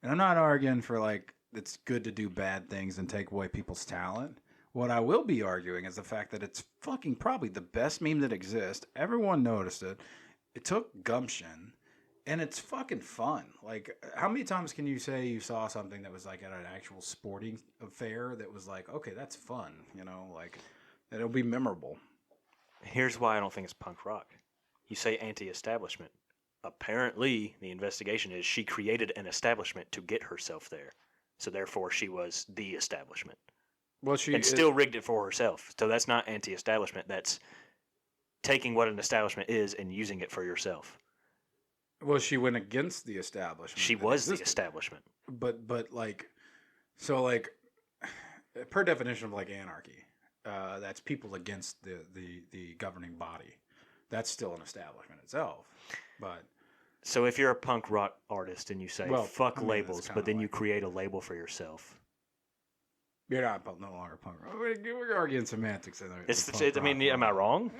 and I'm not arguing for like it's good to do bad things and take away people's talent. What I will be arguing is the fact that it's fucking probably the best meme that exists. Everyone noticed it. It took gumption, and it's fucking fun. Like, how many times can you say you saw something that was like at an actual sporting affair that was like, okay, that's fun, you know, like, it'll be memorable. Here's why I don't think it's punk rock. You say anti-establishment. Apparently, the investigation is she created an establishment to get herself there. So therefore, she was the establishment. Well, And still rigged it for herself. So that's not anti-establishment. That's taking what an establishment is and using it for yourself. Well, she went against the establishment. She that was the existed. establishment. But like, so like, per definition of like anarchy, that's people against the governing body. That's still an establishment itself. But So if you're a punk rock artist and you say, Well, fuck I mean, labels, it's kinda but then you like- create a label for yourself. you're not no longer punk rock. We're arguing semantics in there. Am I wrong?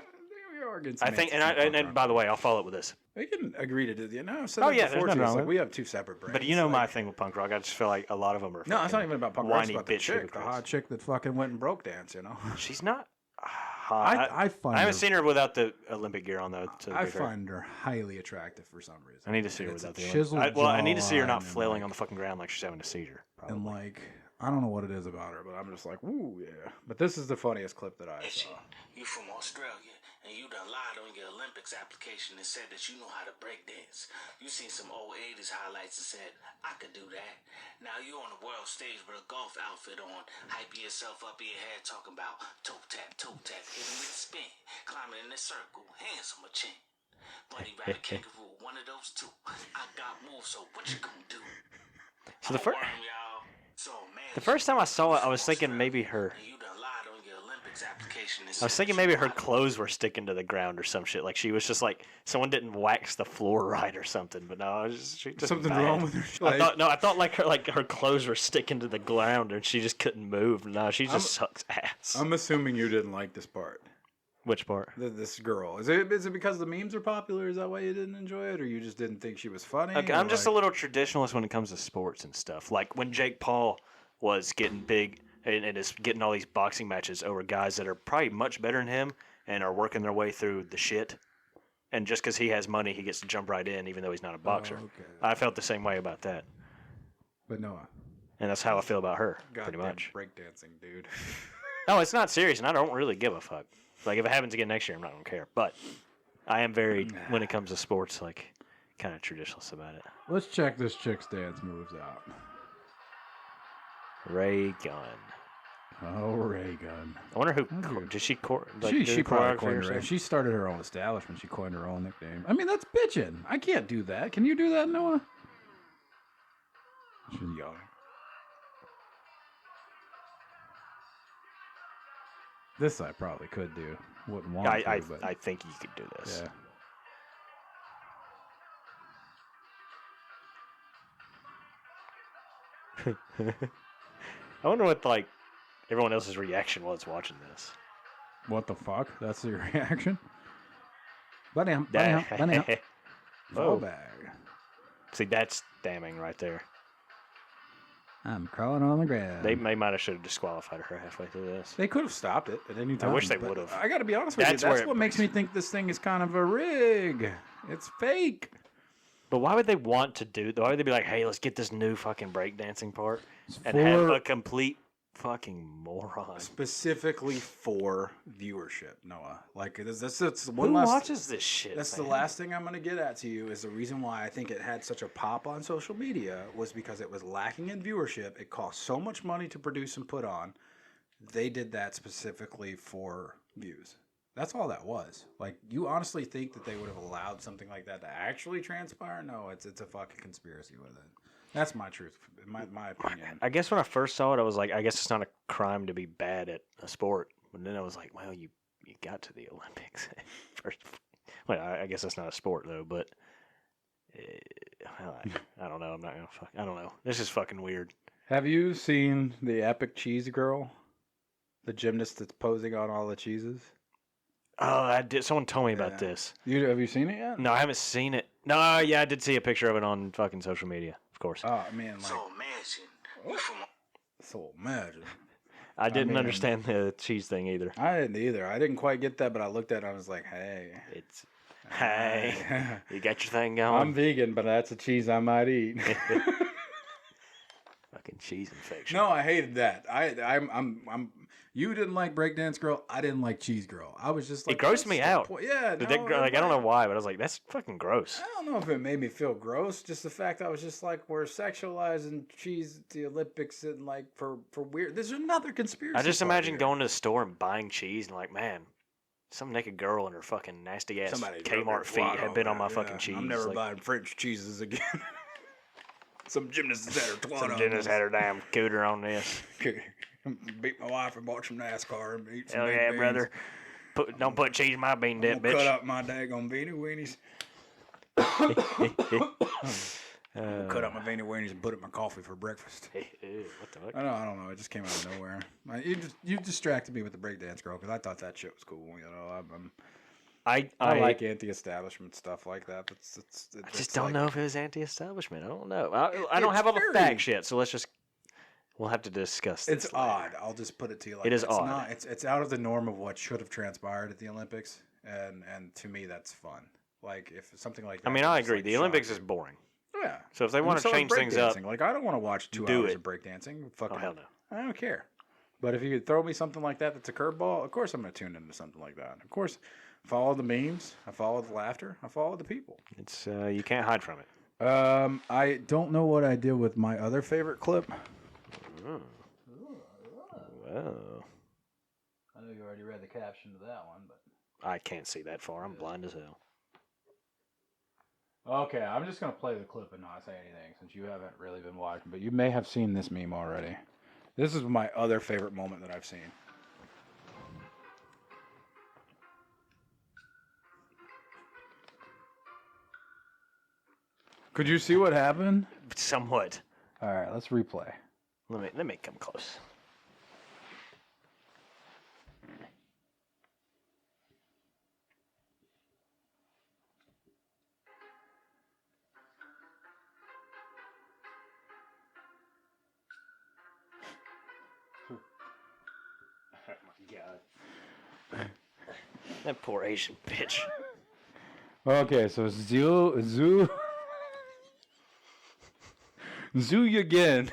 We're arguing I think, semantics and by the way, I'll follow it with this. we can agree to do the. No, I've said Oh, that yeah, before there's nothing too. It's wrong like with we have two separate brains. But you know my like, thing with punk rock. I just feel like a lot of them are. No, it's not fucking even about punk rock. It's whiny about the bitch chick, the hypocrites. hot chick that fucking went and broke dance. You know. She's not hot. I find I haven't her, seen her without the Olympic gear on though. To I be fair. find her highly attractive for some reason. I need to see her And it's without a the chiseled I need to see her not jawline and, flailing like- on the fucking ground like she's having a seizure. Probably. And like, I don't know what it is about her, but I'm just like, woo, yeah. But this is the funniest clip that I saw. You from Australia, and you done lied on your Olympics application and said that you know how to break dance. You seen some old 80s highlights and said, I could do that. Now you on the world stage with a golf outfit on, hyping yourself up in your head talking about toe tap, hitting with the spin, climbing in the circle, hands on my chin. Bunny rabbit kangaroo, one of those two. I got moves, so what you gonna do? So the first. Worm, y'all. So, man, The first time I saw it, I was thinking maybe her. and you done lied on your Olympics application and I was said thinking that you maybe know her how to clothes were sticking to the ground or some shit. Like she was just like someone didn't wax the floor right or something. But no, she just Something bad. wrong with her. I thought like her clothes were sticking to the ground and she just couldn't move. No, she just sucks ass. I'm assuming you didn't like this part. Which part? This girl. Is it because the memes are popular? Is that why you didn't enjoy it, or you just didn't think she was funny? Okay, or I'm just a like- little traditionalist when it comes to sports and stuff. Like when Jake Paul was getting big and is getting all these boxing matches over guys that are probably much better than him and are working their way through the shit. And just because he has money, he gets to jump right in, even though he's not a boxer. okay. I felt the same way about that, But Noah, and that's how I feel about her, goddamn pretty much. breakdancing, dude. No, it's not serious, and I don't really give a fuck. Like if it happens again next year, I'm not gonna care. But I am very, when it comes to sports, like kind of traditionalist about it. Let's check this chick's dance moves out. Ray Gunn. Oh, Ray Gunn. I wonder who Okay. did she She probably choreography coined or her. something? She started her own establishment. She coined her own nickname. I mean, that's bitching. I can't do that. Can you do that, Noah? She's yelling. This I probably could do. Wouldn't want I to, but I think you could do this. yeah. I wonder what like everyone else's reaction was watching this. What the fuck? That's your reaction? Bunny hump, bunny hump, bunny hump. Fall Oh. bag. See, that's damning right there. I'm crawling on the ground. They might have should have disqualified her halfway through this. They could have stopped it at any time. wish they but would've. I got to be honest with That's you. That's where it what makes me think this thing is kind of a rig. It's fake. But why would they want to do? Why would they be like, "Hey, let's get this new fucking breakdancing part and for- have a complete fucking moron. Specifically for viewership, Noah. Like that's one Who last. watches this shit? That's man? the last thing I'm going to get at to you is the reason why I think it had such a pop on social media was because it was lacking in viewership. It cost so much money to produce and put on. They did that specifically for views. That's all that was. Like, you honestly think that they would have allowed something like that to actually transpire? No, it's a fucking conspiracy with it. That's my truth, my opinion. I guess when I first saw it, I was like, I guess it's not a crime to be bad at a sport. But then I was like, well, you got to the Olympics first. Well, I guess that's not a sport though, but I don't know. I'm not gonna I don't know. This is fucking weird. Have you seen the epic cheese girl? The gymnast that's posing on all the cheeses? Oh, I did. Someone told me about this. Have you seen it yet? No, I haven't seen it. No, yeah, I did see a picture of it on fucking social media, of course. Oh man, like So imagine you from so imagine. I didn't mean- understand the cheese thing either. I didn't either. I didn't quite get that, but I looked at it and I was like, hey. It's hey, you got your thing I'm going. vegan, but that's a cheese I might eat. Fucking cheese infection. No, I hated that. I'm you didn't like Breakdance Girl. I didn't like Cheese Girl. I was just like, It grossed what's me the out. point? Yeah, Like, no, I don't know why, but I was like, that's fucking gross. I don't know if it made me feel gross. Just the fact I was just like, we're sexualizing cheese at the Olympics and like for weird. There's another conspiracy. I just part imagine here. going to the store and buying cheese and like, man, some naked girl and her fucking nasty ass Somebody Kmart feet had been on my fucking cheese. I'm never Like, buying French cheeses again. Some gymnast had her twat some on gymnast this. had her damn cooter on this. Beat my wife and watch some NASCAR and eat some Hell baked yeah, beans. brother. Don't put cheese in my bean I'm dip, gonna cut bitch. up my daggone beanie weenies. Cut up my veiny weenies and put it in my coffee for breakfast. Ew, what the fuck? I don't know. It just came out of nowhere. You distracted me with the breakdance girl because I thought that shit was cool. You know, I like anti-establishment stuff like that. But I just don't like, know if it was anti-establishment. I don't know. I It's don't have all the very- facts yet, so we'll have to discuss this. It's later. odd. I'll just put it to you like It is it's odd. Not, it's out of the norm of what should have transpired at the Olympics, and to me that's fun. Like if something like that. I mean, can I just, agree. like, The shock Olympics you. is boring. Yeah. So if they And want so to is change things up, breakdancing. Like I don't want to watch 2 do hours it. of breakdancing. oh Fucking, hell no. I don't care. But if you could throw me something like that that's a curveball, of course I'm going to tune into something like that. Of course, I follow the memes. I follow the laughter. I follow the people. It's you can't hide from it. I don't know what I did with my other favorite clip. Whoa. I know you already read the caption to that one, but. I can't see that far. I'm blind as hell. Okay, I'm just going to play the clip and not say anything since you haven't really been watching, but you may have seen this meme already. This is my other favorite moment that I've seen. Could you see what happened? Somewhat. All right, let's replay. Let me come close. Oh my god. That poor Asian bitch. Okay, so Zhu again.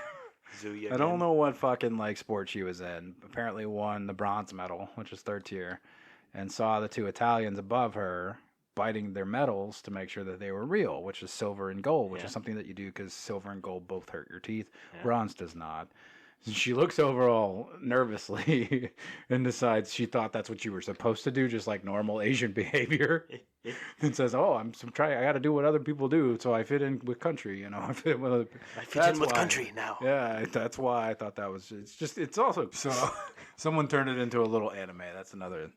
Zuya I don't know what fucking like sport she was in. Apparently won the bronze medal, which is third tier, and saw the 2 Italians above her biting their medals to make sure that they were real, which is silver and gold, which Yeah. is something that you do because silver and gold both hurt your teeth. Yeah. Bronze does not. She looks over all nervously and decides she thought that's what you were supposed to do, just like normal Asian behavior. And says, "Oh, I'm trying. I got to do what other people do, so I fit in with country. You know, I fit in with other. I fit That's in with why- country now. Yeah, that's why I thought that was. It's also so. Someone turned it into a little anime. That's another.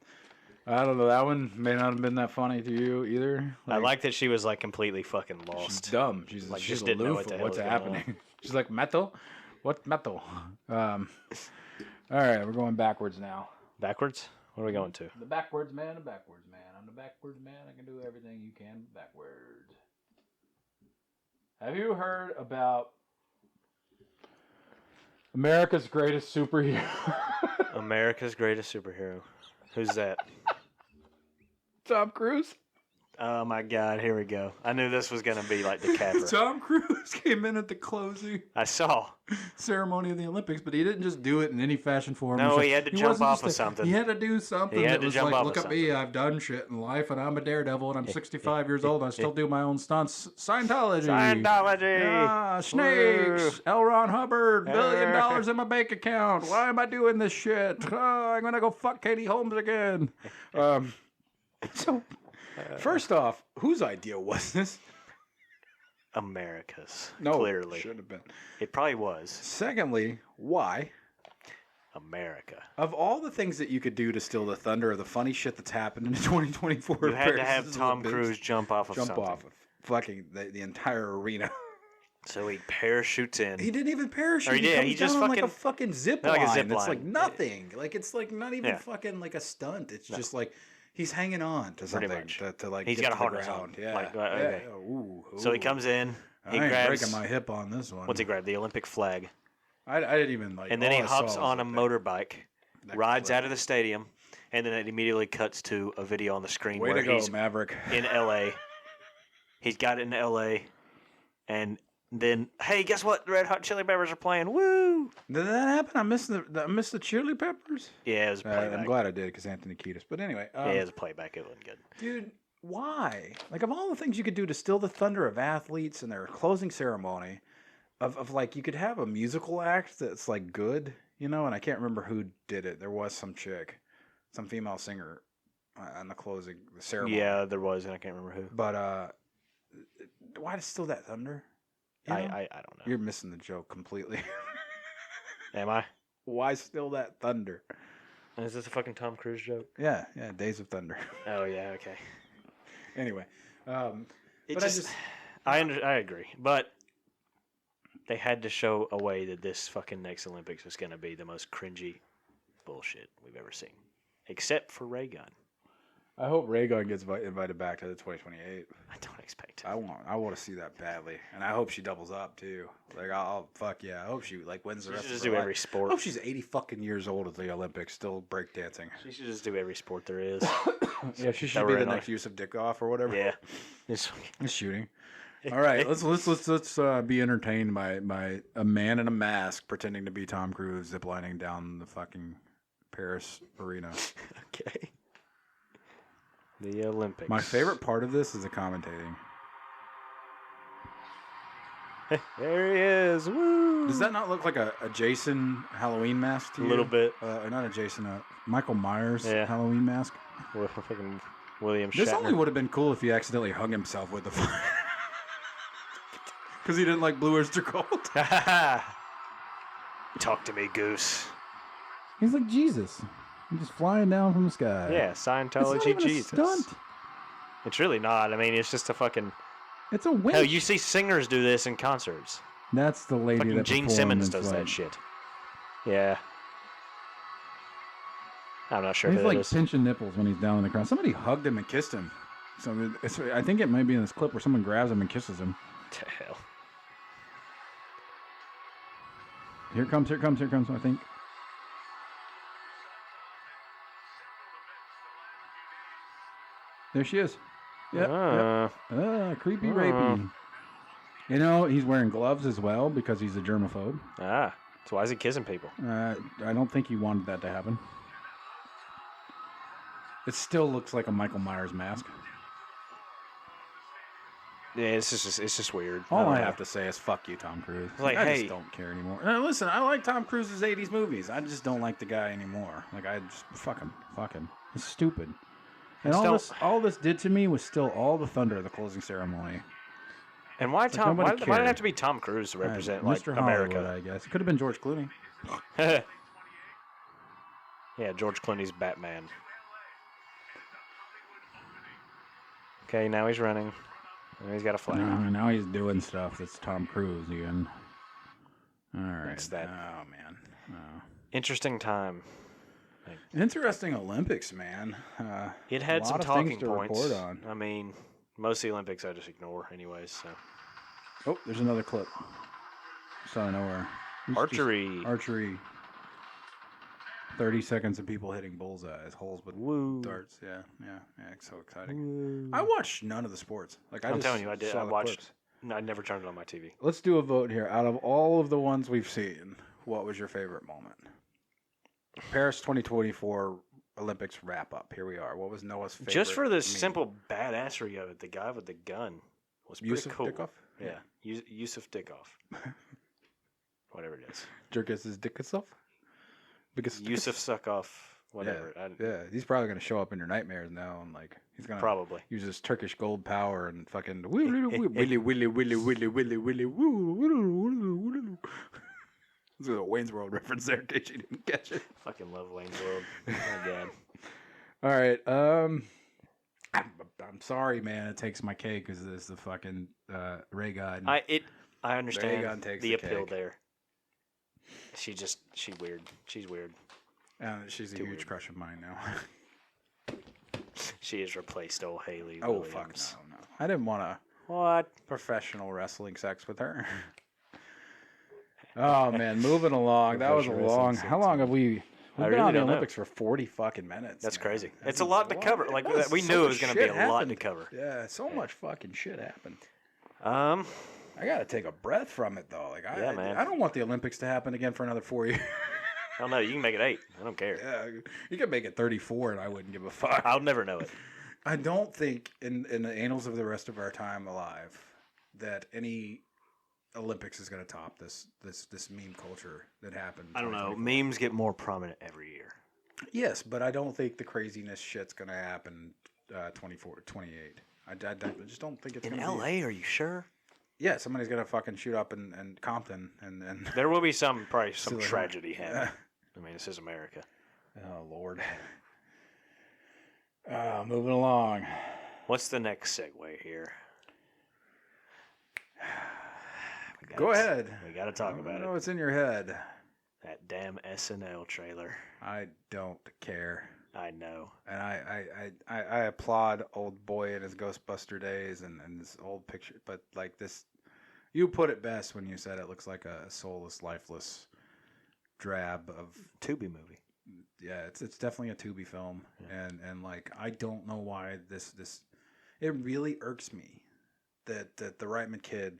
I don't know. That one may not have been that funny to you either. I like that she was like completely fucking She's lost. dumb. She's Like, she's just didn't know aloof what the of hell what's was going on. happening. She's like metal. What metal? All right, we're going backwards now. Backwards? What are we going to? The backwards man, the backwards man. I'm the backwards man. I can do everything you can backwards. Have you heard about America's greatest superhero? America's greatest superhero. Who's that? Tom Cruise. Oh my God! Here we go. I knew this was gonna be like the capper. Tom Cruise came in at the closing I saw. ceremony of the Olympics, but he didn't just do it in any fashion form. No, or he had to jump wasn't off just of something. He had to do something He had that to was jump like, off look of at me, something. I've done shit in life, and I'm a daredevil, and I'm 65 years old, and I still do my own stunts. Scientology. Ah, snakes. L. Ron Hubbard. $1 billion in my bank account. Why am I doing this shit? Oh, I'm gonna go fuck Katie Holmes again. So, first off, whose idea was this? America's. No, Clearly. should have been. It probably was. Secondly, why? America. Of all the things that you could do to steal the thunder of the funny shit that's happened in 2024, You had to Paris have is Tom Olympics, Cruise jump off of jump something. off of fucking the entire arena. So he parachutes in. He didn't even parachute. Or he did, Comes he just down on like a fucking- fucking zip like line. a zip It's line. like nothing. Like it's like not even Yeah. fucking like a stunt. It's just like he's hanging on to Pretty something much. to like He's get got a to the harness on. ground. Yeah. Like, okay. Yeah. Ooh, So he ooh. comes in. He I ain't grabs. breaking my hip on this one. What's he grab? The Olympic flag. I didn't even like. And then all he I hops saw on was a that motorbike, that rides clip. out of the stadium, and then it immediately cuts to a video on the screen Way where to go, he's Maverick. in L.A. He's got it in L.A. And then, hey, guess what? The Red Hot Chili Peppers are playing. Woo! Did that happen? I missed the Chili Peppers. Yeah, it was a playback. I'm glad I did because Anthony Kiedis. But anyway, Yeah, it was a playback. It wasn't good. dude, why? Like of all the things you could do to steal the thunder of athletes and their closing ceremony, of like you could have a musical act that's like good, you know. And I can't remember who did it. There was some chick, some female singer, on the closing ceremony. Yeah, there was, and I can't remember who. But why to steal that thunder? You know? I don't know. You're missing the joke completely. Am I? Why steal that thunder? Is this a fucking Tom Cruise joke? Yeah, Days of Thunder. Oh, yeah, okay. Anyway, It but just, I agree. But they had to show a way that this fucking next Olympics was going to be the most cringy bullshit we've ever seen. Except for Ray Gun. I hope Ray Gun gets invited back to the 2028. I don't expect it. I want to see that badly, and I hope she doubles up too. Like, I'll fuck yeah. I hope she like wins the She rest should of just her do life. every I sport. hope she's 80 fucking years old at the Olympics, still breakdancing. She should just do every sport there is. Yeah, she That should be were the in next use of dick off or whatever. Yeah. Just- It's shooting. All right, let's be entertained by a man in a mask pretending to be Tom Cruise ziplining down the fucking Paris arena. Okay. The Olympics. My favorite part of this is the commentating. There he is. Woo! Does that not look like a Jason Halloween mask to A you? little bit. Or not a Jason, Michael Myers Yeah. Halloween mask. With fucking William Shatner. This only would have been cool if he accidentally hung himself with the fire. Because he didn't like Blue Oyster Cult. Talk to me, Goose. He's like Jesus. He's just flying down from the sky. Yeah, It's not Scientology even Jesus. a stunt. It's really not. I mean, it's just a fucking. It's a winch. Hell, you see singers do this in concerts. That's the lady Fucking that Gene performed Simmons and does it's that like- shit. Yeah. I'm not sure He's who like that is. pinching nipples when he's down in the crowd. Somebody hugged him and kissed him. So I think it might be in this clip where someone grabs him and kisses him. What the hell? Here it comes, I think. There she is. Yeah. Creepy, rapey. You know, he's wearing gloves as well because he's a germaphobe. So why is he kissing people? I don't think he wanted that to happen. It still looks like a Michael Myers mask. Yeah, it's just weird. All don't I know. have to say is fuck you, Tom Cruise. Like, I hey. just don't care anymore. Now, listen, I like Tom Cruise's 80s movies. I just don't like the guy anymore. Like, I just, fuck him. It's stupid. And all this did to me was still all the thunder of the closing ceremony. And why Tom? nobody Why did it cared. have to be Tom Cruise to represent like Mr. America? Hollywood, I guess. It could have been George Clooney. Yeah, George Clooney's Batman. Okay, now he's running. Now he's got a flag. Now he's doing stuff that's Tom Cruise again. All right. That's that. Oh, man. Interesting time. Interesting Olympics, man. It had a some lot of talking things to points. report on. I mean, most of the Olympics I just ignore anyways. So Oh, there's another clip. Just out of nowhere. archery. Archery. 30 seconds of people hitting bullseyes, holes with Woo. darts. Yeah, it's so exciting. I watched none of the sports. Like I'm telling you, I did. saw I the watched. clips. No, I never turned it on my TV. Let's do a vote here. Out of all of the ones we've seen, what was your favorite moment? Paris 2024 Olympics wrap up. Here we are. What was Noah's favorite? Just for the meme? simple badassery of it, the guy with the gun was pretty Yusuf cool. Dickoff? Yeah, Yusuf Dickoff. Whatever it is. Jerkus is Dickoff? Because Yusuf Suckoff. Whatever. Yeah, he's probably gonna show up in your nightmares now, and like he's gonna Probably. use his Turkish gold power and fucking willy. This is a Wayne's World reference there, in case you didn't catch it. Fucking love Wayne's World. Oh my god. All right, I'm sorry, man. It takes my cake because it's the fucking Ray God. I understand Raygun takes the the appeal cake. there. She's weird. She's weird. She's a Too huge weird. crush of mine now. She has replaced old Haley Oh Williams. fuck no. I didn't want to What? professional wrestling sex with her. Oh man, moving along. That was a Professional long. wrestling How long have we? We've been really on the don't know. Olympics for 40 fucking minutes. That's man. crazy. That's It's a lot to cover. Like That was we so knew it much was going to be shit a lot to happened. cover. Yeah, so much fucking shit happened. Um, I gotta take a breath from it though. Like Yeah, man. I don't want the Olympics to happen again for another 4 years. I don't know. You can make it 8. I don't care. Yeah, you could make it 34 and I wouldn't give a fuck. I'll never know it. I don't think in the annals of the rest of our time alive that any Olympics is going to top this meme culture that happened. in I don't know. 2024. Memes get more prominent every year. Yes, but I don't think the craziness shit's going to happen 28. I just don't think it's In going to be. L.A., are you sure? Yeah, somebody's going to fucking shoot up in Compton and There will be probably some Silly. tragedy happening. Yeah. I mean, this is America. Oh, Lord. Moving along. What's the next segue here? Go ahead. We got to talk I about know it. what's in your head. That damn SNL trailer. I don't care. I know. And I applaud old boy in his Ghostbuster days and this old picture. But like this, you put it best when you said it looks like a soulless, lifeless drab of. Tubi movie. Yeah, it's definitely a Tubi film. Yeah. And like, I don't know why this, it really irks me that the Reitman kid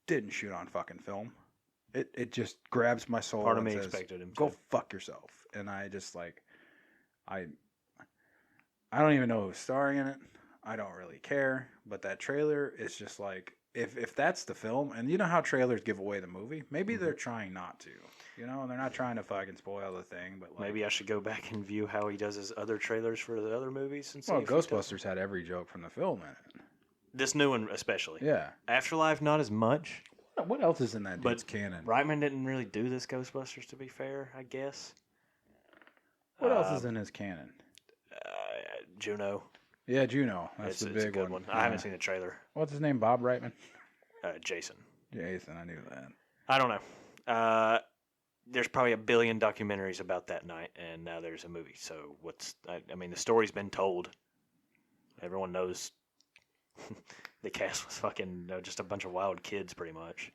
didn't shoot on fucking film. It just grabs my soul. Part of and me says, expected him go to. fuck yourself. And I just like, I don't even know who's starring in it. I don't really care. But that trailer is just like, if that's the film, and you know how trailers give away the movie, maybe they're trying not to. You know, and they're not trying to fucking spoil the thing. But like, Maybe I should go back and view how he does his other trailers for the other movies and see. well, if he does. Ghostbusters had every joke from the film in it. This new one especially. Yeah. Afterlife, not as much. What else is in that But dude's canon? Reitman didn't really do this Ghostbusters, to be fair, I guess. What else is in his canon? Juno. Yeah, Juno. That's It's the a big good one. I haven't seen the trailer. What's his name? Bob Reitman? Jason. Jason, I knew that. I don't know. There's probably a billion documentaries about that night, and now there's a movie. So I mean, the story's been told. Everyone knows the cast was fucking just a bunch of wild kids, pretty much.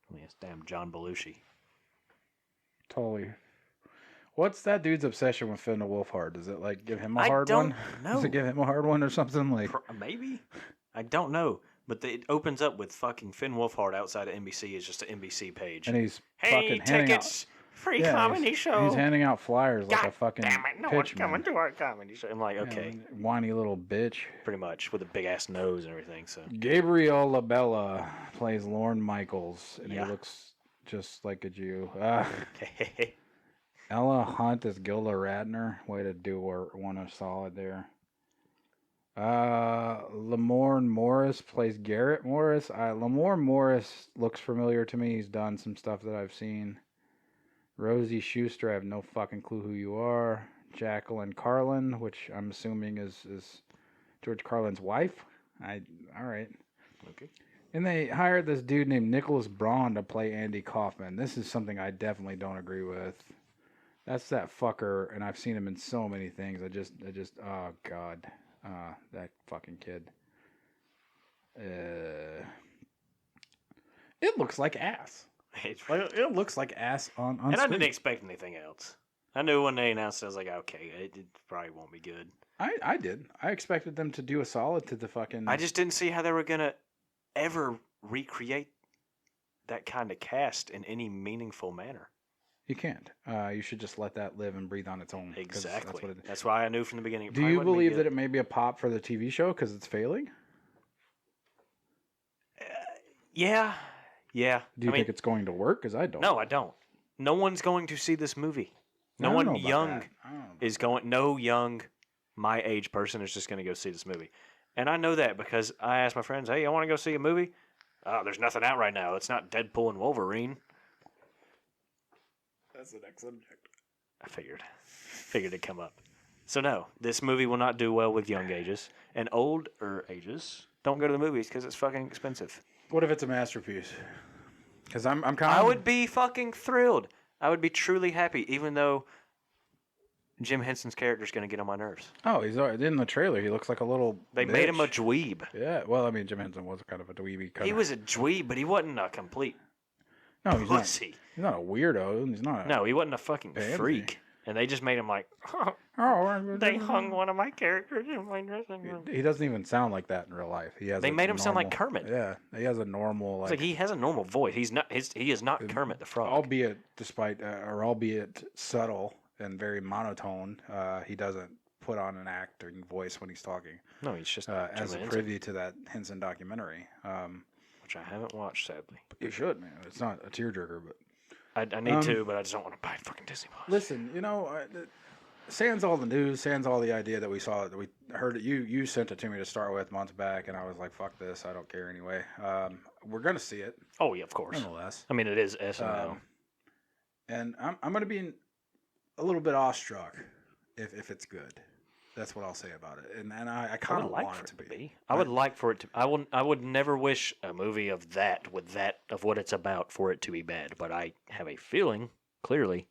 I mean, it's damn John Belushi. Totally. What's that dude's obsession with Finn Wolfhard? Does it like give him a I hard don't one? know. Does it give him a hard one or something like? Maybe? I don't know. But it opens up with fucking Finn Wolfhard outside of NBC. Is just an NBC page. And he's Hey, fucking handing out. tickets! Free Yeah, comedy show! He's handing out flyers like God a fucking damn it, no one's pitch coming man. to our comedy show. I'm like, okay, Whiny little bitch. pretty much, with a big ass nose and everything. So Gabriel Labella plays Lorne Michaels, and Yeah. he looks just like a Jew. Ella Hunt is Gilda Radner. Way to do one a solid there. Lamorne Morris plays Garrett Morris. Lamorne Morris looks familiar to me. He's done some stuff that I've seen. Rosie Schuster, I have no fucking clue who you are. Jacqueline Carlin, which I'm assuming is George Carlin's wife. All right. okay. And they hired this dude named Nicholas Braun to play Andy Kaufman. This is something I definitely don't agree with. That's that fucker, and I've seen him in so many things. I just, oh god, that fucking kid. It looks like ass. It's, Like, it looks like ass on and I screen. didn't expect anything else. I knew when they announced it, I was like, okay, it probably won't be good. I did. I expected them to do a solid to the fucking. I just didn't see how they were gonna ever recreate that kind of cast in any meaningful manner. You can't. You should just let that live and breathe on its own. 'cause Exactly. That's, what it, That's why I knew from the beginning. It do probably you wouldn't be believe good. that it may be a pop for the TV show because it's failing? Yeah. Yeah. Do you think it's going to work? Because I don't. No, I don't. No one's going to see this movie. I No don't know one about young that. I don't know about is going. No young, my age person is just going to go see this movie, and I know that because I asked my friends, "Hey, I want to go see a movie." Oh, there's nothing out right now. It's not Deadpool and Wolverine. That's the next subject. I figured it'd come up. So no, this movie will not do well with young ages, and older ages don't go to the movies because it's fucking expensive. What if it's a masterpiece? Because I'm kind of. I would be fucking thrilled. I would be truly happy, even though Jim Henson's character is going to get on my nerves. Oh, he's already in the trailer. He looks like a little. They made him a bitch. dweeb. Yeah, well, I mean, Jim Henson was kind of a dweeby. He was a dweeb, but he wasn't a complete No, he's not. pussy. He's not a weirdo. He's not. No, he wasn't a fucking Pansy. freak. And they just made him like, Oh, they hung one of my characters in my dressing room. He doesn't even sound like that in real life. He has. They a made him sound like normal- Kermit. Yeah, he has a normal It's like he has a normal voice. He is not Kermit the Frog. albeit albeit subtle and very monotone. He doesn't put on an acting voice when he's talking. No, he's just As Jim a Henson, privy to that Henson documentary, which I haven't watched, sadly. you should, man. It's not a tearjerker, but I need to, but I just don't want to buy fucking Disney Plus. listen, sans all the news, sans all the idea that we saw, that we heard it. You sent it to me to start with months back, and I was like, "Fuck this, I don't care anyway." We're gonna see it, Oh yeah, of course. nonetheless, I mean, it is SNL. and I'm gonna be a little bit awestruck if it's good. That's what I'll say about it, and I I kind would of like want for it to be. I would like for it to. I would never wish a movie of what it's about for it to be bad. But I have a feeling, clearly,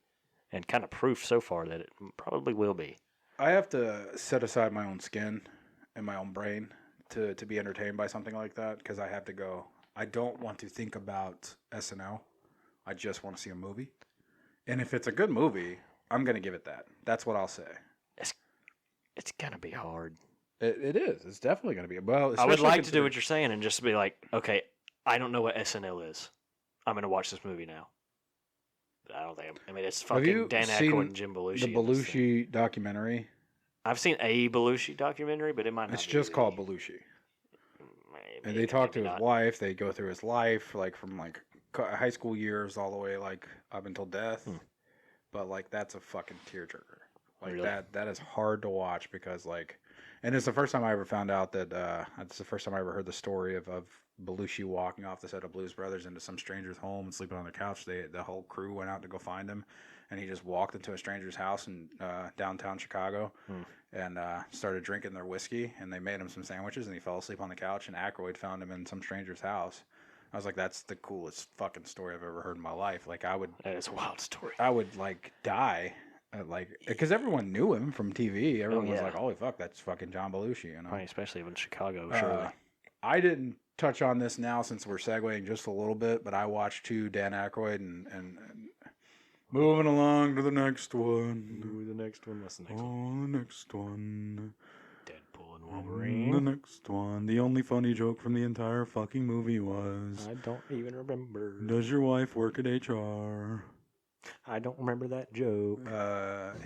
and kind of proof so far that it probably will be. I have to set aside my own skin and my own brain to be entertained by something like that, because I have to go. I don't want to think about SNL. I just want to see a movie, and if it's a good movie, I'm gonna give it that. That's what I'll say. It's gonna be hard. It is. It's definitely gonna be. Well, I would especially like to do considering- what you're saying and just be like, okay, I don't know what SNL is. I'm gonna watch this movie now. But I don't think. I mean, it's Have you fucking Dan seen Aykroyd and Jim Belushi. the in this thing. Belushi documentary. I've seen a Belushi documentary, but it might not. It's be just the- called Belushi. And they talk to his wife. They go through his life, like from like high school years all the way like up until death. But like that's a fucking tearjerker. Like Really? that is hard to watch because like, and it's the first time I ever found out that it's the first time I ever heard the story of Belushi walking off the set of Blues Brothers into some stranger's home and sleeping on the couch. The whole crew went out to go find him, and he just walked into a stranger's house in downtown Chicago and started drinking their whiskey, and they made him some sandwiches, and he fell asleep on the couch, and Aykroyd found him in some stranger's house. I was like, that's the coolest fucking story I've ever heard in my life. Like That is a wild story. I would like die. Like, because everyone knew him from TV. Everyone was yeah. like, holy fuck, that's fucking John Belushi, you know? Right, especially in Chicago, surely. I didn't touch on this now since we're segueing just a little bit, but I watched Dan Aykroyd and moving along to the next one. The next one. What's the next one? Oh, the next one. Deadpool and The Wolverine. next one. The only funny joke from the entire fucking movie was, I don't even remember. does your wife work at HR? I don't remember that joke.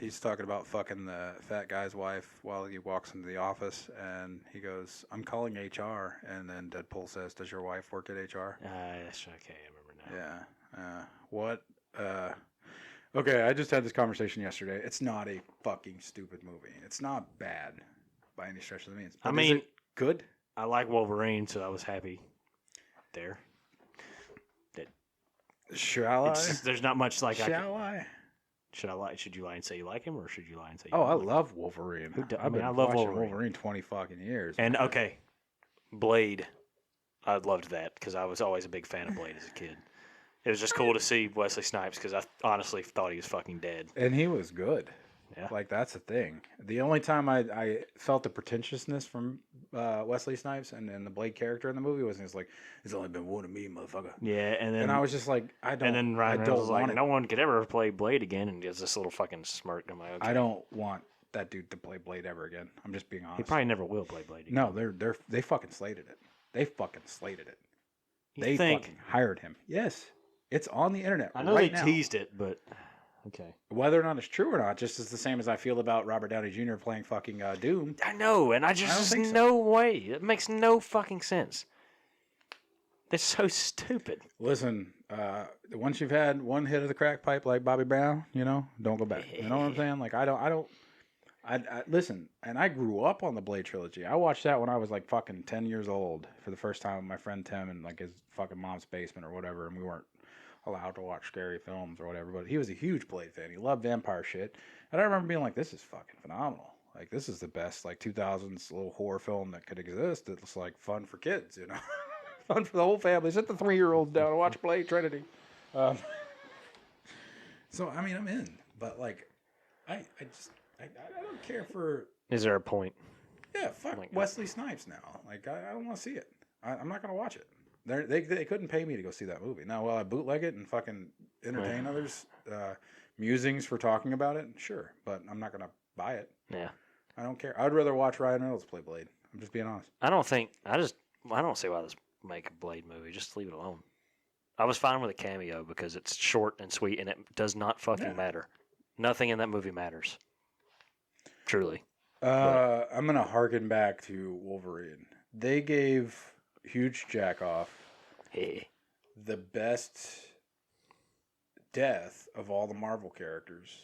He's talking about fucking the fat guy's wife while he walks into the office, and he goes, "I'm calling HR," and then Deadpool says, "Does your wife work at HR?" That's okay. I remember now. Yeah. What? Okay, I just had this conversation yesterday. It's not a fucking stupid movie. It's not bad by any stretch of the means. I But is mean, it good? I like Wolverine, so I was happy there. Shall I? There's not much like I. Shall I? Should you lie and say you like him, or should you lie and say? You Oh, I don't like him? love Wolverine. I I've mean, been I love watching Wolverine. 20 fucking years. And okay, Blade, I loved that because I was always a big fan of Blade as a kid. It was just cool to see Wesley Snipes because I honestly thought he was fucking dead. And he was good. Yeah. Like, that's the thing. The only time I felt the pretentiousness from Wesley Snipes and the Blade character in the movie was like, "It's only been one of me, motherfucker." Yeah, and I was just like, I don't. And then Ryan I Reynolds don't was want like, it. no one could ever play Blade again, and he has this little fucking smirk. I'm like, okay. I don't want that dude to play Blade ever again. I'm just being honest. He probably never will play Blade again. No, they fucking slated it. They fucking slated it. You They fucking hired him. Yes, it's on the internet. I know right they now. teased it, but okay. Whether or not it's true or not, just as the same as I feel about Robert Downey Jr. playing fucking Doom. I know, and don't just think so. no way. It makes no fucking sense. They're so stupid. Listen, once you've had one hit of the crack pipe like Bobby Brown, don't go back. You know what I'm saying? Like I listen, and I grew up on the Blade trilogy. I watched that when I was like fucking 10 years old for the first time with my friend Tim in like his fucking mom's basement or whatever, and we weren't allowed to watch scary films or whatever, but he was a huge Blade fan. He loved vampire shit. And I remember being like, this is fucking phenomenal. Like, this is the best, like, 2000s little horror film that could exist. It's, like, fun for kids, Fun for the whole family. Sit the 3-year-olds down and watch Blade Trinity. So, I mean, I'm in. But, like, I don't care for... Is there a point? Yeah, fuck Wesley Snipes now. Like, I don't want to see it. I'm not going to watch it. They couldn't pay me to go see that movie. Now, will I bootleg it and fucking entertain others' musings for talking about it? Sure, but I'm not gonna buy it. Yeah, I don't care. I'd rather watch Ryan Reynolds play Blade. I'm just being honest. I don't see why this make a Blade movie. Just leave it alone. I was fine with a cameo because it's short and sweet, and it does not fucking matter. Nothing in that movie matters. Truly. I'm gonna harken back to Wolverine. They gave Huge Jackoff the best death of all the Marvel characters.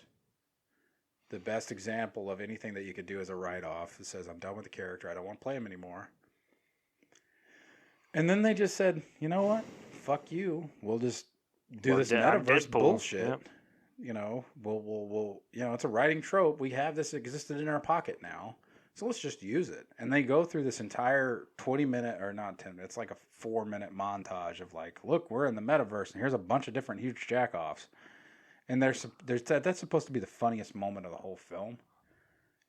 The best example of anything that you could do as a write-off that says, I'm done with the character, I don't want to play him anymore. And then they just said, you know what? Fuck you. We'll just do this metaverse Deadpool. bullshit. Yep. We'll it's a writing trope. We have this existed in our pocket now. So let's just use it. And they go through this entire 20-minute, or not 10 minutes, like a 4-minute montage of like, look, we're in the metaverse, and here's a bunch of different huge jackoffs. And that's supposed to be the funniest moment of the whole film.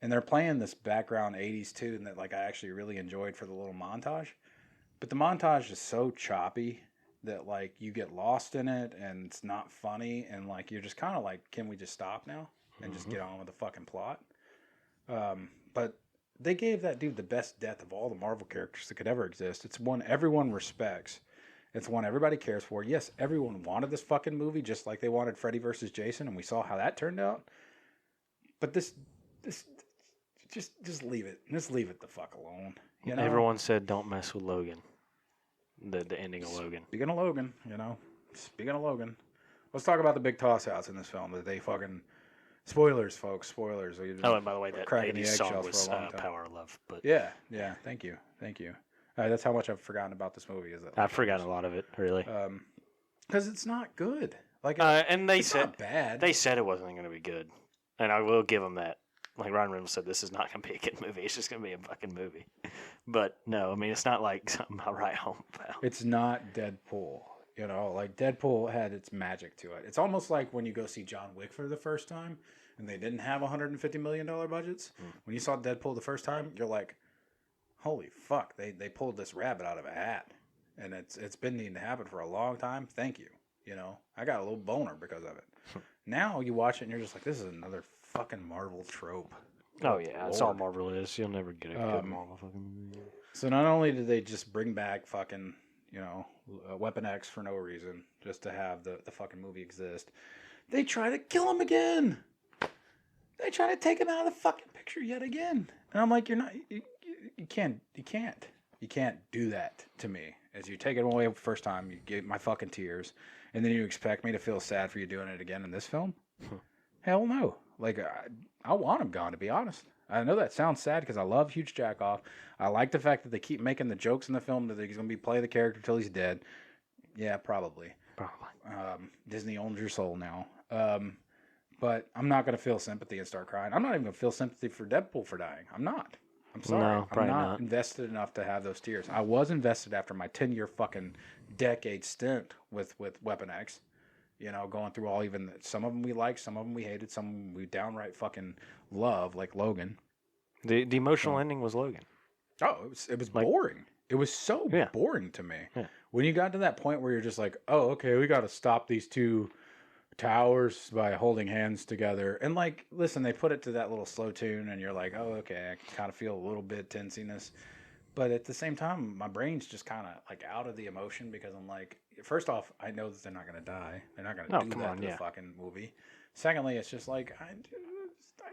And they're playing this background 80s tune that like I actually really enjoyed for the little montage. But the montage is so choppy that like you get lost in it, and it's not funny, and like you're just kind of like, can we just stop now and just get on with the fucking plot? But they gave that dude the best death of all the Marvel characters that could ever exist. It's one everyone respects. It's one everybody cares for. Yes, everyone wanted this fucking movie just like they wanted Freddy versus Jason, and we saw how that turned out. But this just leave it. Just leave it the fuck alone. Everyone said don't mess with Logan. The ending of Logan. Speaking of Logan, let's talk about the big toss outs in this film that they fucking... Spoilers, folks. Spoilers. Oh, and by the way, that cracking 80s the song eggshells was for a long time. Power of Love. But Yeah. Thank you. That's how much I've forgotten about this movie. Is that I've forgotten a lot of it, really. because it's not good. Like, And they it's said not bad. They said it wasn't going to be good, and I will give them that. Like Ryan Reynolds said, this is not going to be a good movie. It's just going to be a fucking movie. But no, I mean, it's not like something I'll write home about. It's not Deadpool. Like Deadpool had its magic to it. It's almost like when you go see John Wick for the first time and they didn't have $150 million budgets. When you saw Deadpool the first time, you're like, holy fuck, they pulled this rabbit out of a hat. And it's been needing to happen for a long time. Thank you. I got a little boner because of it. Now you watch it and you're just like, this is another fucking Marvel trope. Oh, yeah, that's all Marvel is. You'll never get a good Marvel fucking movie. So not only did they just bring back fucking, Weapon X for no reason, just to have the fucking movie exist, they try to kill him again. They try to take him out of the fucking picture yet again. And I'm like, you can't do that to me. As you take it away the first time, you get my fucking tears, and then you expect me to feel sad for you doing it again in this film? Hell no. Like, I want him gone, to be honest. I know that sounds sad because I love Huge Jackoff. I like the fact that they keep making the jokes in the film that he's going to be play the character till he's dead. Yeah, probably. Disney owns your soul now. But I'm not going to feel sympathy and start crying. I'm not even going to feel sympathy for Deadpool for dying. I'm not. I'm sorry. No, I'm not not invested enough to have those tears. I was invested after my 10-year fucking decade stint with Weapon X. Going through all, even some of them we liked, some of them we hated, some of them we downright fucking love, like Logan. The emotional ending was Logan. Oh, it was Like- boring. It was so Yeah. boring to me. Yeah. When you got to that point where you're just like, oh, okay, we got to stop these two towers by holding hands together. And like, listen, they put it to that little slow tune, and you're like, oh, okay, I can kind of feel a little bit tensiness. But at the same time, my brain's just kind of like out of the emotion because I'm like, first off, I know that they're not going to die. They're not going to No, do come that on, in the yeah. fucking movie. Secondly, it's just like, I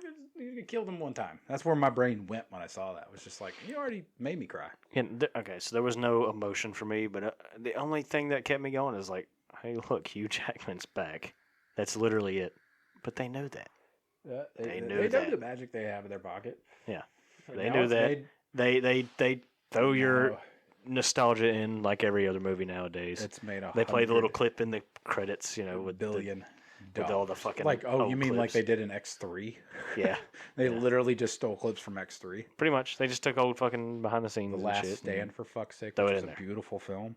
just killed him one time. That's where my brain went when I saw that. It was just like, you already made me cry. Yeah, okay, so there was no emotion for me, but the only thing that kept me going is like, hey, look, Hugh Jackman's back. That's literally it. But they knew that. They knew know that. the magic they have in their pocket. Yeah, And they now knew it's that. made- They throw your now nostalgia in like every other movie nowadays. It's made They play the little 100 clip in the credits, you know, with billion with all the dollars. fucking like, oh, old you mean like clips. they did in X3? Yeah, They Yeah. literally just stole clips from X3. pretty much. They just took old fucking behind the scenes The and Last shit. Stand, for fuck's sake, throw which it is in a there. beautiful film.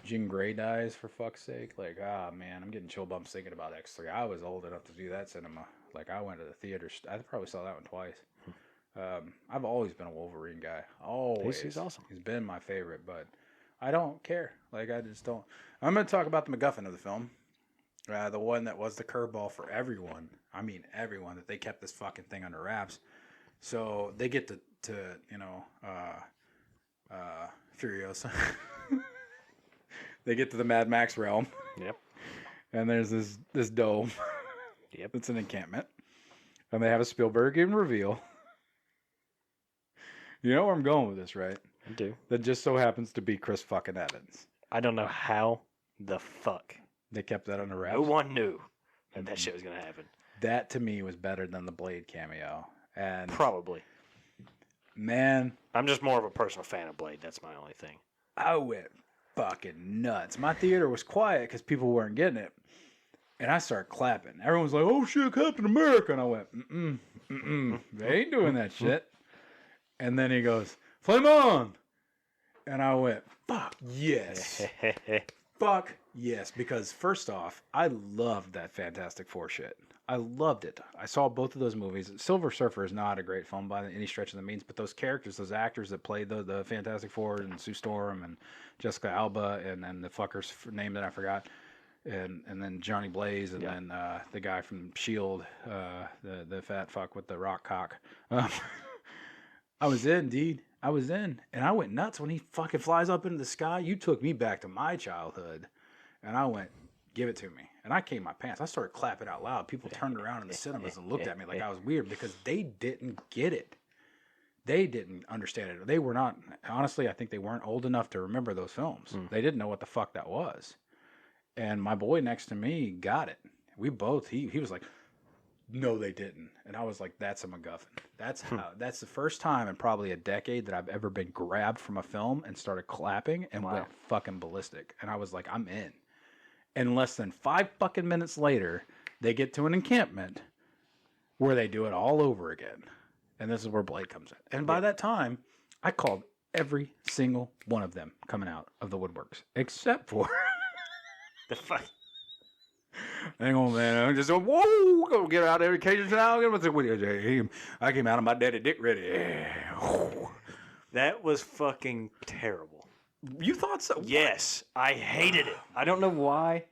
Jean Grey dies, for fuck's sake. Like, ah, man, I'm getting chill bumps thinking about X3. I was old enough to do that cinema. Like, I went to the theater. I probably saw that one twice. I've always been a Wolverine guy. Always. He's awesome. He's been my favorite, but I don't care. Like, I just don't. I'm going to talk about the MacGuffin of the film. The one that was the curveball for everyone. I mean, everyone. That they kept this fucking thing under wraps. So they get to you know, Furiosa. They get to the Mad Max realm. Yep. And there's this dome. Yep. It's an encampment. And they have a Spielbergian reveal. You know where I'm going with this, right? I do. That just so happens to be Chris fucking Evans. I don't know how the fuck They kept that under wraps. no one knew that shit was gonna happen. That to me was better than the Blade cameo. And Probably. man, I'm just more of a personal fan of Blade. That's my only thing. I went fucking nuts. My theater was quiet because people weren't getting it. And I started clapping. Everyone's like, oh shit, Captain America. And I went, they ain't doing that shit. And then he goes, flame on. And I went, fuck yes. Fuck yes. Because first off, I loved that Fantastic Four shit. I loved it. I saw both of those movies. Silver Surfer is not a great film by any stretch of the means, but those characters, those actors that played the Fantastic Four and Sue Storm and Jessica Alba and the fucker's name that I forgot, and then Johnny Blaze and then the guy from S.H.I.E.L.D., the fat fuck with the rock cock. I was in, dude. I was in. And I went nuts when he fucking flies up into the sky. You took me back to my childhood. And I went, give it to me. And I came my pants. I started clapping out loud. People turned around in the cinemas and looked at me like I was weird because they didn't get it. They didn't understand it. They were not, honestly, I think they weren't old enough to remember those films. They didn't know what the fuck that was. And my boy next to me got it. We both, he was like, no, they didn't. And I was like, that's a MacGuffin. That's the first time in probably a decade that I've ever been grabbed from a film and started clapping and went fucking ballistic. And I was like, I'm in. And less than 5 fucking minutes later, they get to an encampment where they do it all over again. And this is where Blade comes in. And by that time, I called every single one of them coming out of the woodworks, except for The fuck? hang on, man. I'm just going, whoa, go get out of there. Cages now. I came out of my daddy dick ready. That was fucking terrible. You thought so? Yes, I hated it. I don't know why,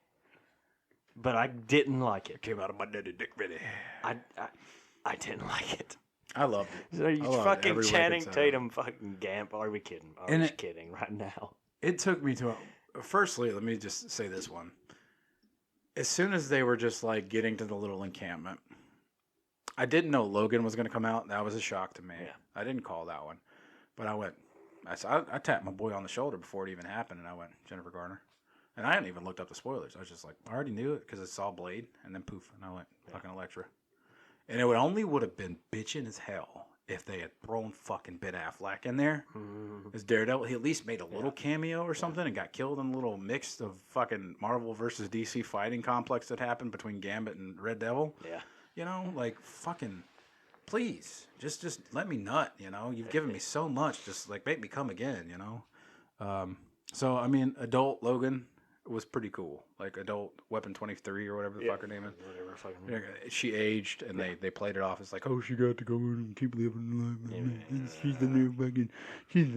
but I didn't like it. Came out of my daddy dick ready. I didn't like it. I loved it. So you I loved fucking every way Channing it's, Tatum fucking Gamp. Are we kidding? And I'm just kidding right now. It took me to firstly, let me just say this one. As soon as they were just like getting to the little encampment, I didn't know Logan was going to come out. That was a shock to me. Yeah. I didn't call that one. But I tapped my boy on the shoulder before it even happened, and I went, Jennifer Garner. And I hadn't even looked up the spoilers. I was just like, I already knew it because I saw Blade, and then poof, and I went, fucking Elektra. And it would have been bitching as hell if they had thrown fucking Ben Affleck in there as Daredevil. He at least made a little cameo or something and got killed in a little mix of fucking Marvel versus DC fighting complex that happened between Gambit and Red Devil. Yeah. You know, like fucking, please, just let me nut. You know, you've given me so much. Just like make me come again. You know. So I mean, adult Logan, was pretty cool. Like Adult Weapon 23 or whatever the fuck her name is. Whatever fucking. Yeah, she aged, and they played it off as like, oh, she got to go in and keep living life. She's the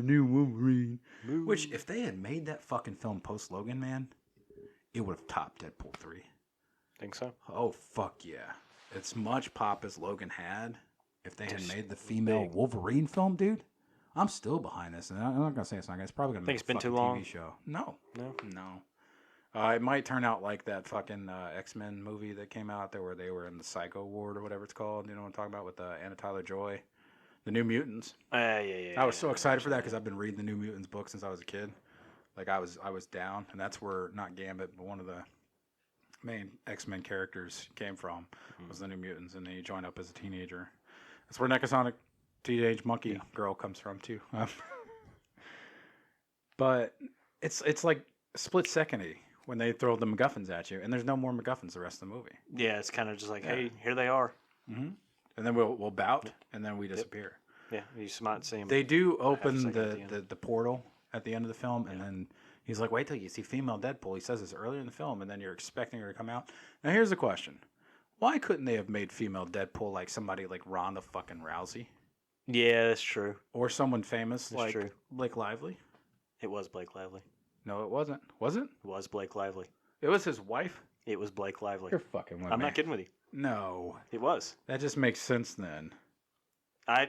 new Wolverine. Which, if they had made that fucking film post Logan, man, it would have topped Deadpool 3. Think so? Oh fuck yeah! As much pop as Logan had, if they had made the female Wolverine film, dude, I'm still behind this. And I'm not gonna say it's not gonna. It's probably gonna be a fucking TV show. No. It might turn out like that fucking X-Men movie that came out there where they were in the Psycho Ward or whatever it's called. You know what I'm talking about with Anna Taylor-Joy, the New Mutants. Yeah. I was so excited for that because I've been reading the New Mutants book since I was a kid. Like I was down, and that's where not Gambit, but one of the main X-Men characters came from was the New Mutants, and then you join up as a teenager. That's where Negasonic Teenage Monkey Girl comes from too. But it's like split second-y when they throw the MacGuffins at you, and there's no more MacGuffins the rest of the movie. Yeah, it's kind of just like, hey, here they are. Mm-hmm. And then we'll bout, and then we disappear. Yeah, you might see them. They do open the portal at the end of the film, and then he's like, wait till you see female Deadpool. He says this earlier in the film, and then you're expecting her to come out. Now, here's the question. Why couldn't they have made female Deadpool like somebody like Ronda fucking Rousey? Yeah, that's true. Or someone famous like true. Blake Lively? It was Blake Lively. No, it wasn't. Was it? It was Blake Lively. It was his wife? It was Blake Lively. You're fucking with me. I'm not kidding with you. No. It was. That just makes sense then. I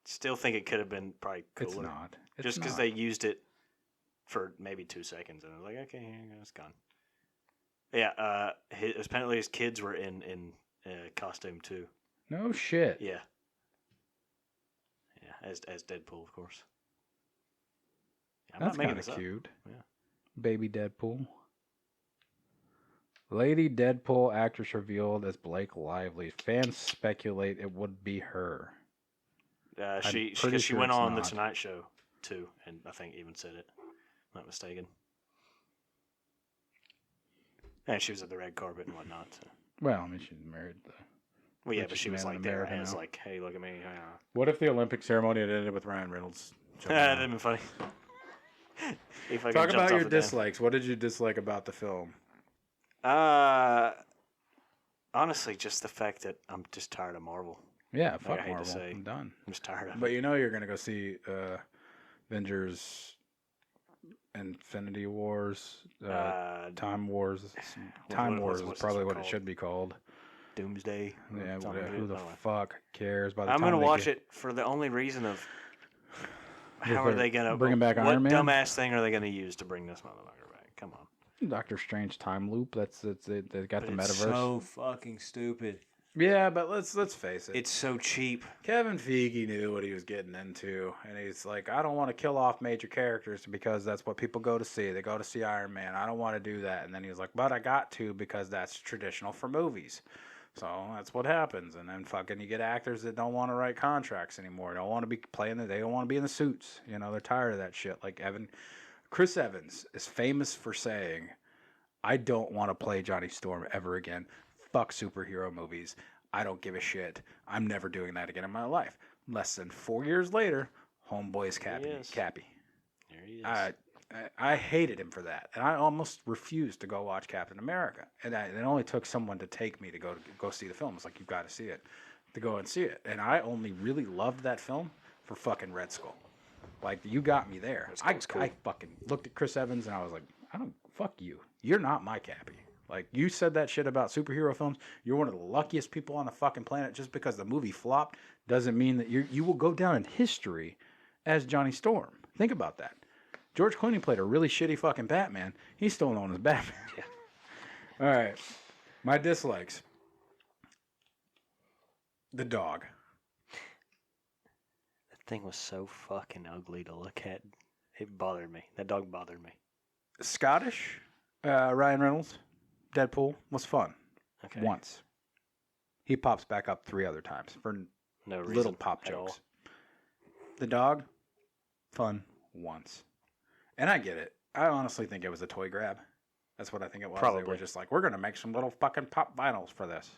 still think it could have been probably cooler. It's not. Just because they used it for maybe 2 seconds, and I was like, okay, here you go, it's gone. Yeah, apparently his kids were in costume too. No shit. Yeah. Yeah, as Deadpool, of course. I'm That's not making kind this of cute. Yeah. Baby Deadpool. Lady Deadpool actress revealed as Blake Lively. Fans speculate it would be her. She sure went it's on not. the Tonight Show too, and I think even said it. I'm not mistaken. And she was at the red carpet and whatnot. So. Well, I mean, she's married. Well, yeah, but richest she was man in like there America as now. like, hey, look at me. What if the Olympic ceremony had ended with Ryan Reynolds? That'd have been funny. Talk about your dislikes. What did you dislike about the film? Honestly, just the fact that I'm just tired of Marvel. Yeah, fuck I hate to Marvel. say. I'm done. I'm just tired of But it. you know you're going to go see Avengers Infinity Wars, Time Wars. Time Wars is what's probably this what it called? should be called. Doomsday. Yeah, Something who the I don't know. fuck cares? By the I'm time gonna they watch get- it for the only reason of how If are they're they gonna bringing back what Iron Man? dumbass thing are they gonna use to bring this motherfucker back? Come on. Doctor Strange time loop. That's it. They got the It's metaverse. so fucking stupid. Yeah, but let's face it. It's so cheap. Kevin Feige knew what he was getting into, and he's like, I don't want to kill off major characters because that's what people go to see. They go to see Iron Man. I don't want to do that. And then he was like, but I got to because that's traditional for movies. So that's what happens. And then fucking you get actors that don't want to write contracts anymore. Don't want to be playing they don't want to be in the suits. You know, they're tired of that shit. Like Chris Evans is famous for saying, I don't want to play Johnny Storm ever again. Fuck superhero movies. I don't give a shit. I'm never doing that again in my life. Less than 4 years later, homeboy's Cappy. There he is. I hated him for that, and I almost refused to go watch Captain America. And it only took someone to take me to go see the film. It's like, you've got to see it, to go and see it. And I only really loved that film for fucking Red Skull. Like, you got me there. I fucking looked at Chris Evans, and I was like, fuck you. You're not my Cappy. Like, you said that shit about superhero films. You're one of the luckiest people on the fucking planet. Just because the movie flopped doesn't mean that you will go down in history as Johnny Storm. Think about that. George Clooney played a really shitty fucking Batman. He's still known as Batman. Yeah. All right. My dislikes. The dog. That thing was so fucking ugly to look at. It bothered me. That dog bothered me. Scottish. Ryan Reynolds. Deadpool was fun. Okay. Once. He pops back up 3 other times for No reason little pop at all. jokes. The dog. Fun. Once. And I get it. I honestly think it was a toy grab. That's what I think it was. Probably. They were just like, we're going to make some little fucking pop vinyls for this.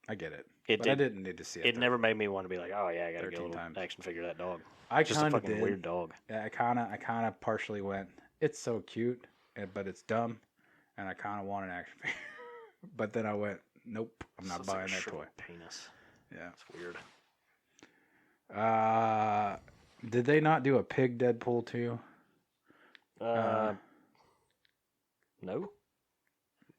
I get it. I didn't need to see it. It never made me want to be like, oh yeah, I got to get a 13 little times. action figure of that dog. I Just a kind of fucking did. weird dog. Yeah, I kind of partially went, it's so cute. but it's dumb, and I kind of want an action figure. But then I went, nope, I'm not buying that toy. Penis. Yeah. It's weird. Did they not do a pig Deadpool too? No.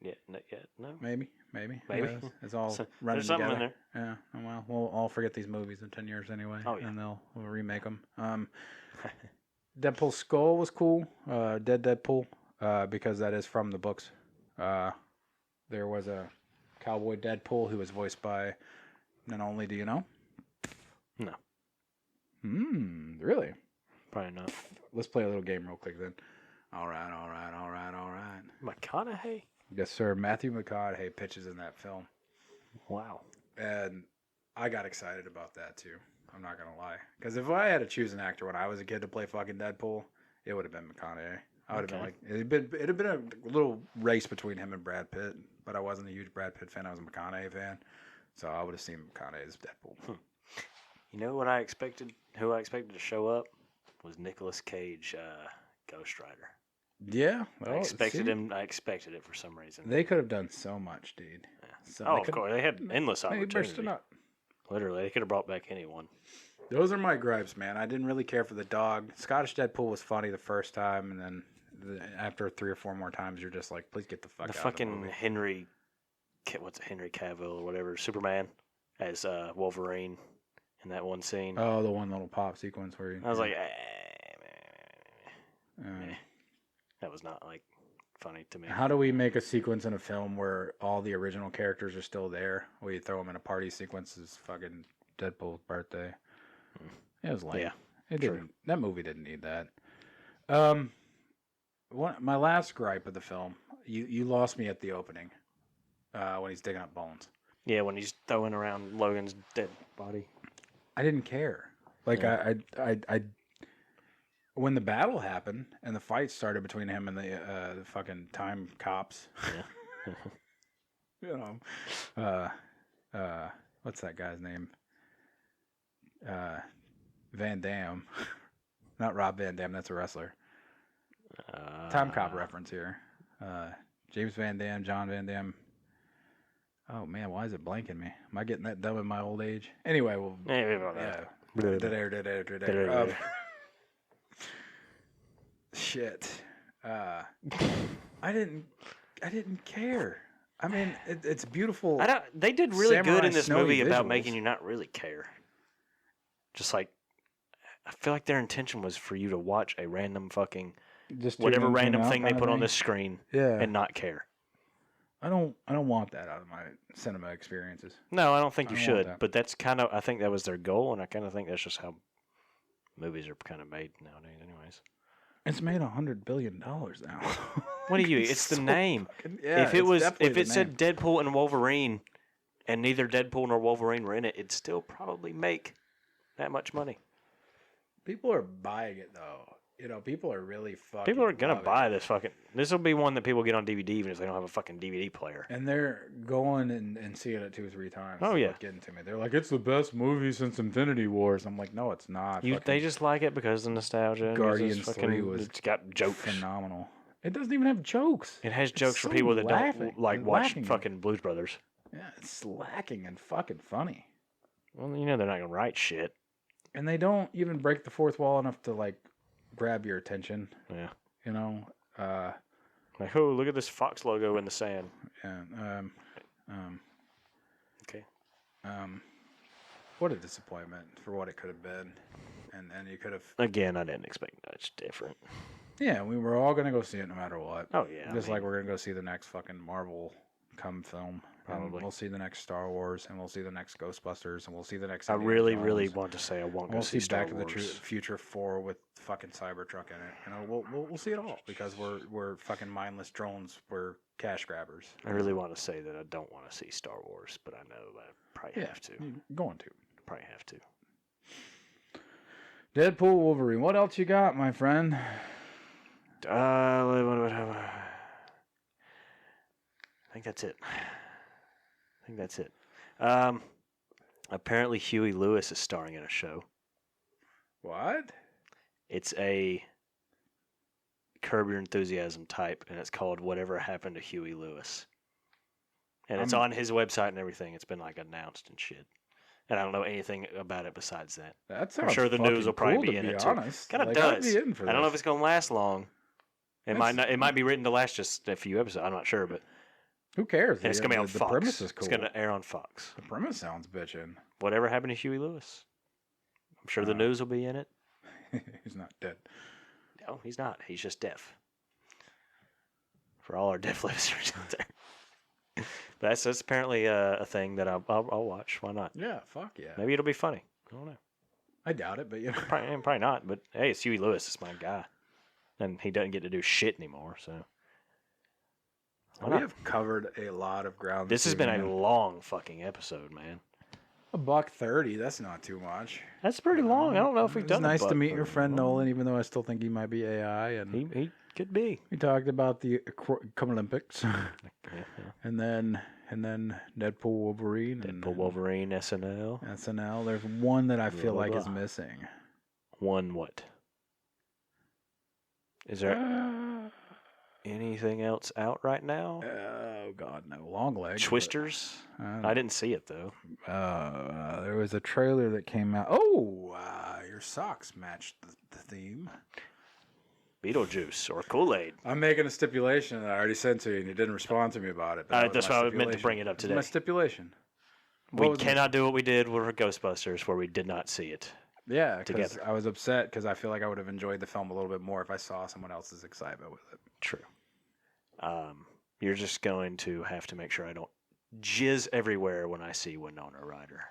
Yeah, not yet. No. Maybe. Maybe. Yeah, it's all running There's something together. in there. Yeah. Well, we'll all forget these movies in 10 years anyway. Oh, yeah. And we'll remake them. Deadpool's skull was cool. Dead Deadpool. Because that is from the books. There was a cowboy Deadpool who was voiced by none only. Do you know? No. Really? Probably not. Let's play a little game real quick then. All right. McConaughey? Yes, sir. Matthew McConaughey pitches in that film. Wow. And I got excited about that too. I'm not going to lie. Because if I had to choose an actor when I was a kid to play fucking Deadpool, it would have been McConaughey. I would have been like, it'd have been a little race between him and Brad Pitt, but I wasn't a huge Brad Pitt fan. I was a McConaughey fan. So I would have seen McConaughey as Deadpool. You know what I expected? Who I expected to show up was Nicolas Cage, Ghost Rider. Yeah. I expected him. I expected it for some reason. They could have done so much, dude. Yeah. So of course. They had endless opportunity. Literally, they could have brought back anyone. Those are my gripes, man. I didn't really care for the dog. Scottish Deadpool was funny the first time, and then after 3 or 4 more times, you're just like, please get the fuck out of the movie. Henry Cavill or whatever, Superman as Wolverine in that one scene. Oh, the one little pop sequence where I was like, that was not like funny to me. How do we make a sequence in a film where all the original characters are still there? We throw them in a party sequence as fucking Deadpool's birthday. It was lame. Yeah, it didn't. That movie didn't need that. My last gripe of the film, you lost me at the opening when he's digging up bones. Yeah, when he's throwing around Logan's dead body. I didn't care. Like I when the battle happened and the fight started between him and the fucking time cops. Yeah. What's that guy's name? Van Damme. Not Rob Van Dam, that's a wrestler. Time cop reference here. James Van Dam, John Van Dam. Oh man, why is it blanking me? Am I getting that dumb in my old age? Anyway, shit. I didn't care. I mean, it's beautiful. They did really good in this movie about visuals. making you not really care. Just like, I feel like their intention was for you to watch a random fucking whatever random thing they put on this screen, and not care. I don't want that out of my cinema experiences. No, I don't think you should. But that's kind of, I think that was their goal, and I kind of think that's just how movies are kind of made nowadays, anyways. It's made $100 billion now. What do you? It's the name. Yeah, if it said Deadpool and Wolverine, and neither Deadpool nor Wolverine were in it, it'd still probably make that much money. People are buying it though. You know, people are really fucking. People are gonna buy this fucking. This will be one that people get on DVD even if they don't have a fucking DVD player. And they're going and seeing it 2 or 3 times. Oh yeah, getting to me. They're like, it's the best movie since Infinity Wars. I'm like, no, it's not. They just like it because of the nostalgia. Guardians 3 was it's got jokes. Phenomenal. It doesn't even have jokes. It has jokes for people that don't like watch fucking Blues Brothers. Yeah, it's lacking and fucking funny. Well, you know they're not gonna write shit. And they don't even break the fourth wall enough to like grab your attention. Yeah. You know. Like, oh, look at this Fox logo in the sand. Yeah. Okay. What a disappointment for what it could have been, and you could have. Again, I didn't expect much different. Yeah, we were all gonna go see it no matter what. Oh yeah. Just like we're gonna go see the next fucking Marvel film. Probably. And we'll see the next Star Wars, and we'll see the next Ghostbusters, and we'll see the next. I really want to say I want to see Star Wars. Back to the Future 4 with fucking Cybertruck in it. You know, we'll see it all because we're fucking mindless drones. We're cash grabbers. I really want to say that I don't want to see Star Wars, but I know I probably have to. You're going to. Probably have to. Deadpool, Wolverine. What else you got, my friend? I think that's it. Apparently Huey Lewis is starring in a show. What? It's a Curb Your Enthusiasm type, and it's called Whatever Happened to Huey Lewis. And it's I'm- on his website and everything. It's been like announced and shit. And I don't know anything about it besides that. That I'm sounds sure the news will fucking probably cool, be to in it honest. too. Kind of Like, I'd does. be in for I don't know if this. it's gonna last long. It might That's- not. It might be written to last just a few episodes. I'm not sure, but Who cares? and it's gonna be on the Fox. premise is cool. It's gonna air on Fox. The premise sounds bitchin'. Whatever happened to Huey Lewis? I'm sure the news will be in it. He's not dead. No, he's not. He's just deaf. For all our deaf listeners out there. But that's apparently a thing that I'll watch. Why not? Yeah, fuck yeah. Maybe it'll be funny. I don't know. I doubt it, but you know. Probably not. But hey, it's Huey Lewis. It's my guy, and he doesn't get to do shit anymore. So why We not? have covered a lot of ground. This has been evening. a long fucking episode, man. $1.30. That's not too much. That's pretty long. I don't know if we've It's done. nice to meet $1.30. your friend Nolan, even though I still think he might be AI. And He could be. we talked about the cumlympics, Yeah. and then Deadpool, Wolverine, and Deadpool, Wolverine, SNL. SNL. There's one that I feel Blah, like blah, is blah. missing. One what? Is there anything else out right now? Oh God, no. Long legs. Twisters? but, I didn't see it though. there was a trailer that came out. Oh, your socks matched the theme. Beetlejuice or Kool-Aid. I'm making a stipulation that I already sent to you, and you didn't respond to me about it. but that was That's my why I meant to stipulation. bring it up This is today. my stipulation. We What was my- cannot do what we did with Ghostbusters, where we did not see it. Yeah, because together. I was upset because I feel like I would have enjoyed the film a little bit more if I saw someone else's excitement with it. True. You're just going to have to make sure I don't jizz everywhere when I see Winona Ryder.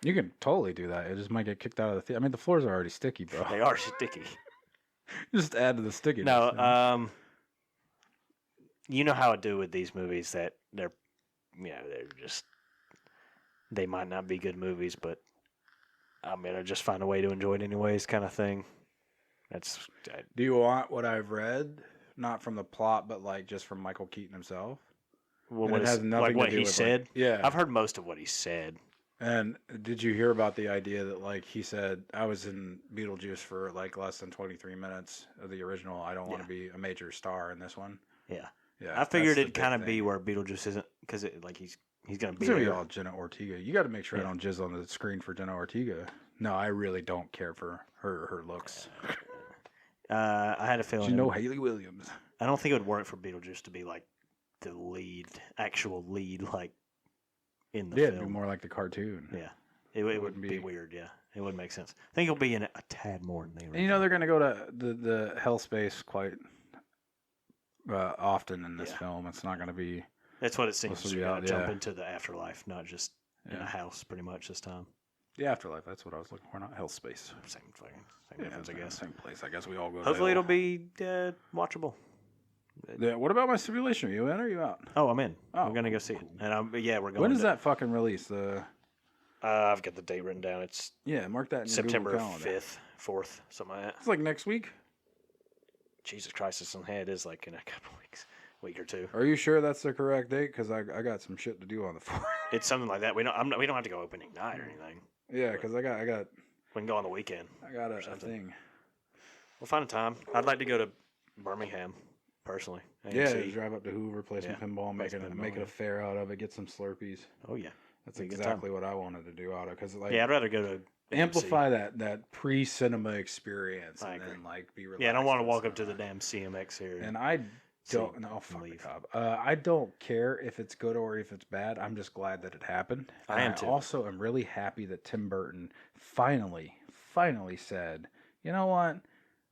You can totally do that. It just might get kicked out of the theater. I mean, the floors are already sticky, bro. They are sticky. Just add to the stickiness. No, you know? you know how I do with these movies that they're just, they might not be good movies, but I'm gonna just find a way to enjoy it anyways, kind of thing. Do you want what I've read? Not from the plot, but like just from Michael Keaton himself. Well, And what it is- has nothing like to what do he with, like- said. Yeah. I've heard most of what he said. And did you hear about the idea that like he said, I was in Beetlejuice for like less than 23 minutes of the original. I don't want to be a major star in this one. Yeah, Yeah, I figured that's the it'd big kind of be thing. where Beetlejuice isn't, because like he's gonna be It's gonna be there. all Jenna Ortega. You got to make sure Yeah. I don't jizz on the screen for Jenna Ortega. No, I really don't care for her looks. I had a feeling. You know Haley Williams. I don't think it would work for Beetlejuice to be like the actual lead, like in the Yeah, it'd film. be more like the cartoon. Yeah, it would wouldn't be be- weird. Yeah, it wouldn't make sense. I think he'll be in it a tad more than they. And you know they're gonna go to the hell space quite often in this Yeah. film. It's not gonna be. That's what it seems. supposed to We be gotta out, jump yeah. into the afterlife, not just in Yeah. a house, pretty much this time. The afterlife. That's what I was looking for. Not hell space. Same Yeah, difference, I guess. Same place. I guess we all go. to Hopefully, hell. it'll be watchable. Yeah, what about my stipulation? Are you in or are you out? Oh, I'm in. Oh, I'm gonna go see it, and we're going. When is to- that fucking release? I've got the date written down. It's Yeah, mark that in your September Google Calendar. 5th, 4th, something like that. It's like next week. Jesus Christ, it's on head is like in a couple weeks, week or two. Are you sure that's the correct date? Because I got some shit to do on the 4th. It's something like that. We don't have to go opening night or anything. Yeah, because I got We can go on the weekend. a something. thing. We'll find a time. I'd like to go to Birmingham, personally. Yeah, AMC. drive up to Hoover, play some Yeah, pinball, play make some it pinball, a yeah. fair out of it, get some Slurpees. Oh yeah. That's Be a good exactly what I wanted to do out of because like Yeah, I'd rather go to AMC. amplify that pre-cinema experience I and agree. then like be relaxed. Yeah, I don't want to and walk up stuff. to the damn CMX here. And I don't See, know. Fuck the leave. cop. I don't care if it's good or if it's bad. I'm just glad that it happened. I And am too. Also, am really happy that Tim Burton finally said, you know what?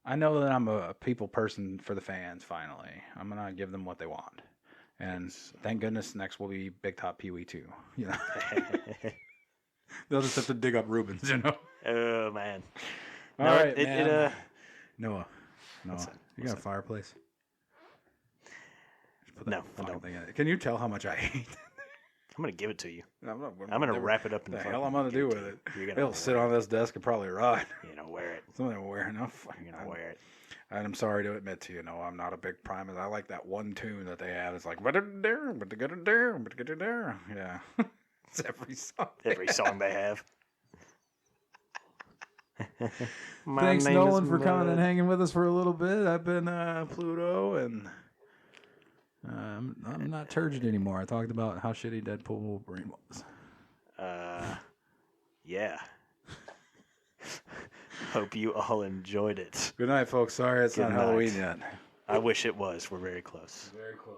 I know that I'm a people person for the fans. Finally, I'm gonna give them what they want. And thank goodness next will be Big Top Pee Wee 2. You know, they'll just have to dig up Rubens. You know. Oh man. All No, right, it- man. Noah, What's that? you What's got a fireplace? Just put that No, I fucking don't. thing in it. Can you tell how much I hate? I'm gonna give it to you. I'm I'm gonna wrap it up in the the hell fucking I'm gonna do give with to it. you. You're gonna It'll sit on this desk and probably rot. You know, wear it. Somebody will wear it. No, You're gonna wear it. And I'm sorry to admit to you, no, I'm not a big Primus. I like that one tune that they have. It's like, but get it there. Yeah. It's every song. Every song they have. Thanks, name Nolan, is for coming and Mud. hanging with us for a little bit. I've been Pluto, and I'm not turgid anymore. I talked about how shitty Deadpool Wolverine was. Yeah. Hope you all enjoyed it. Good night, folks. Sorry it's Good not night. Halloween yet. I wish it was. We're very close. Very close.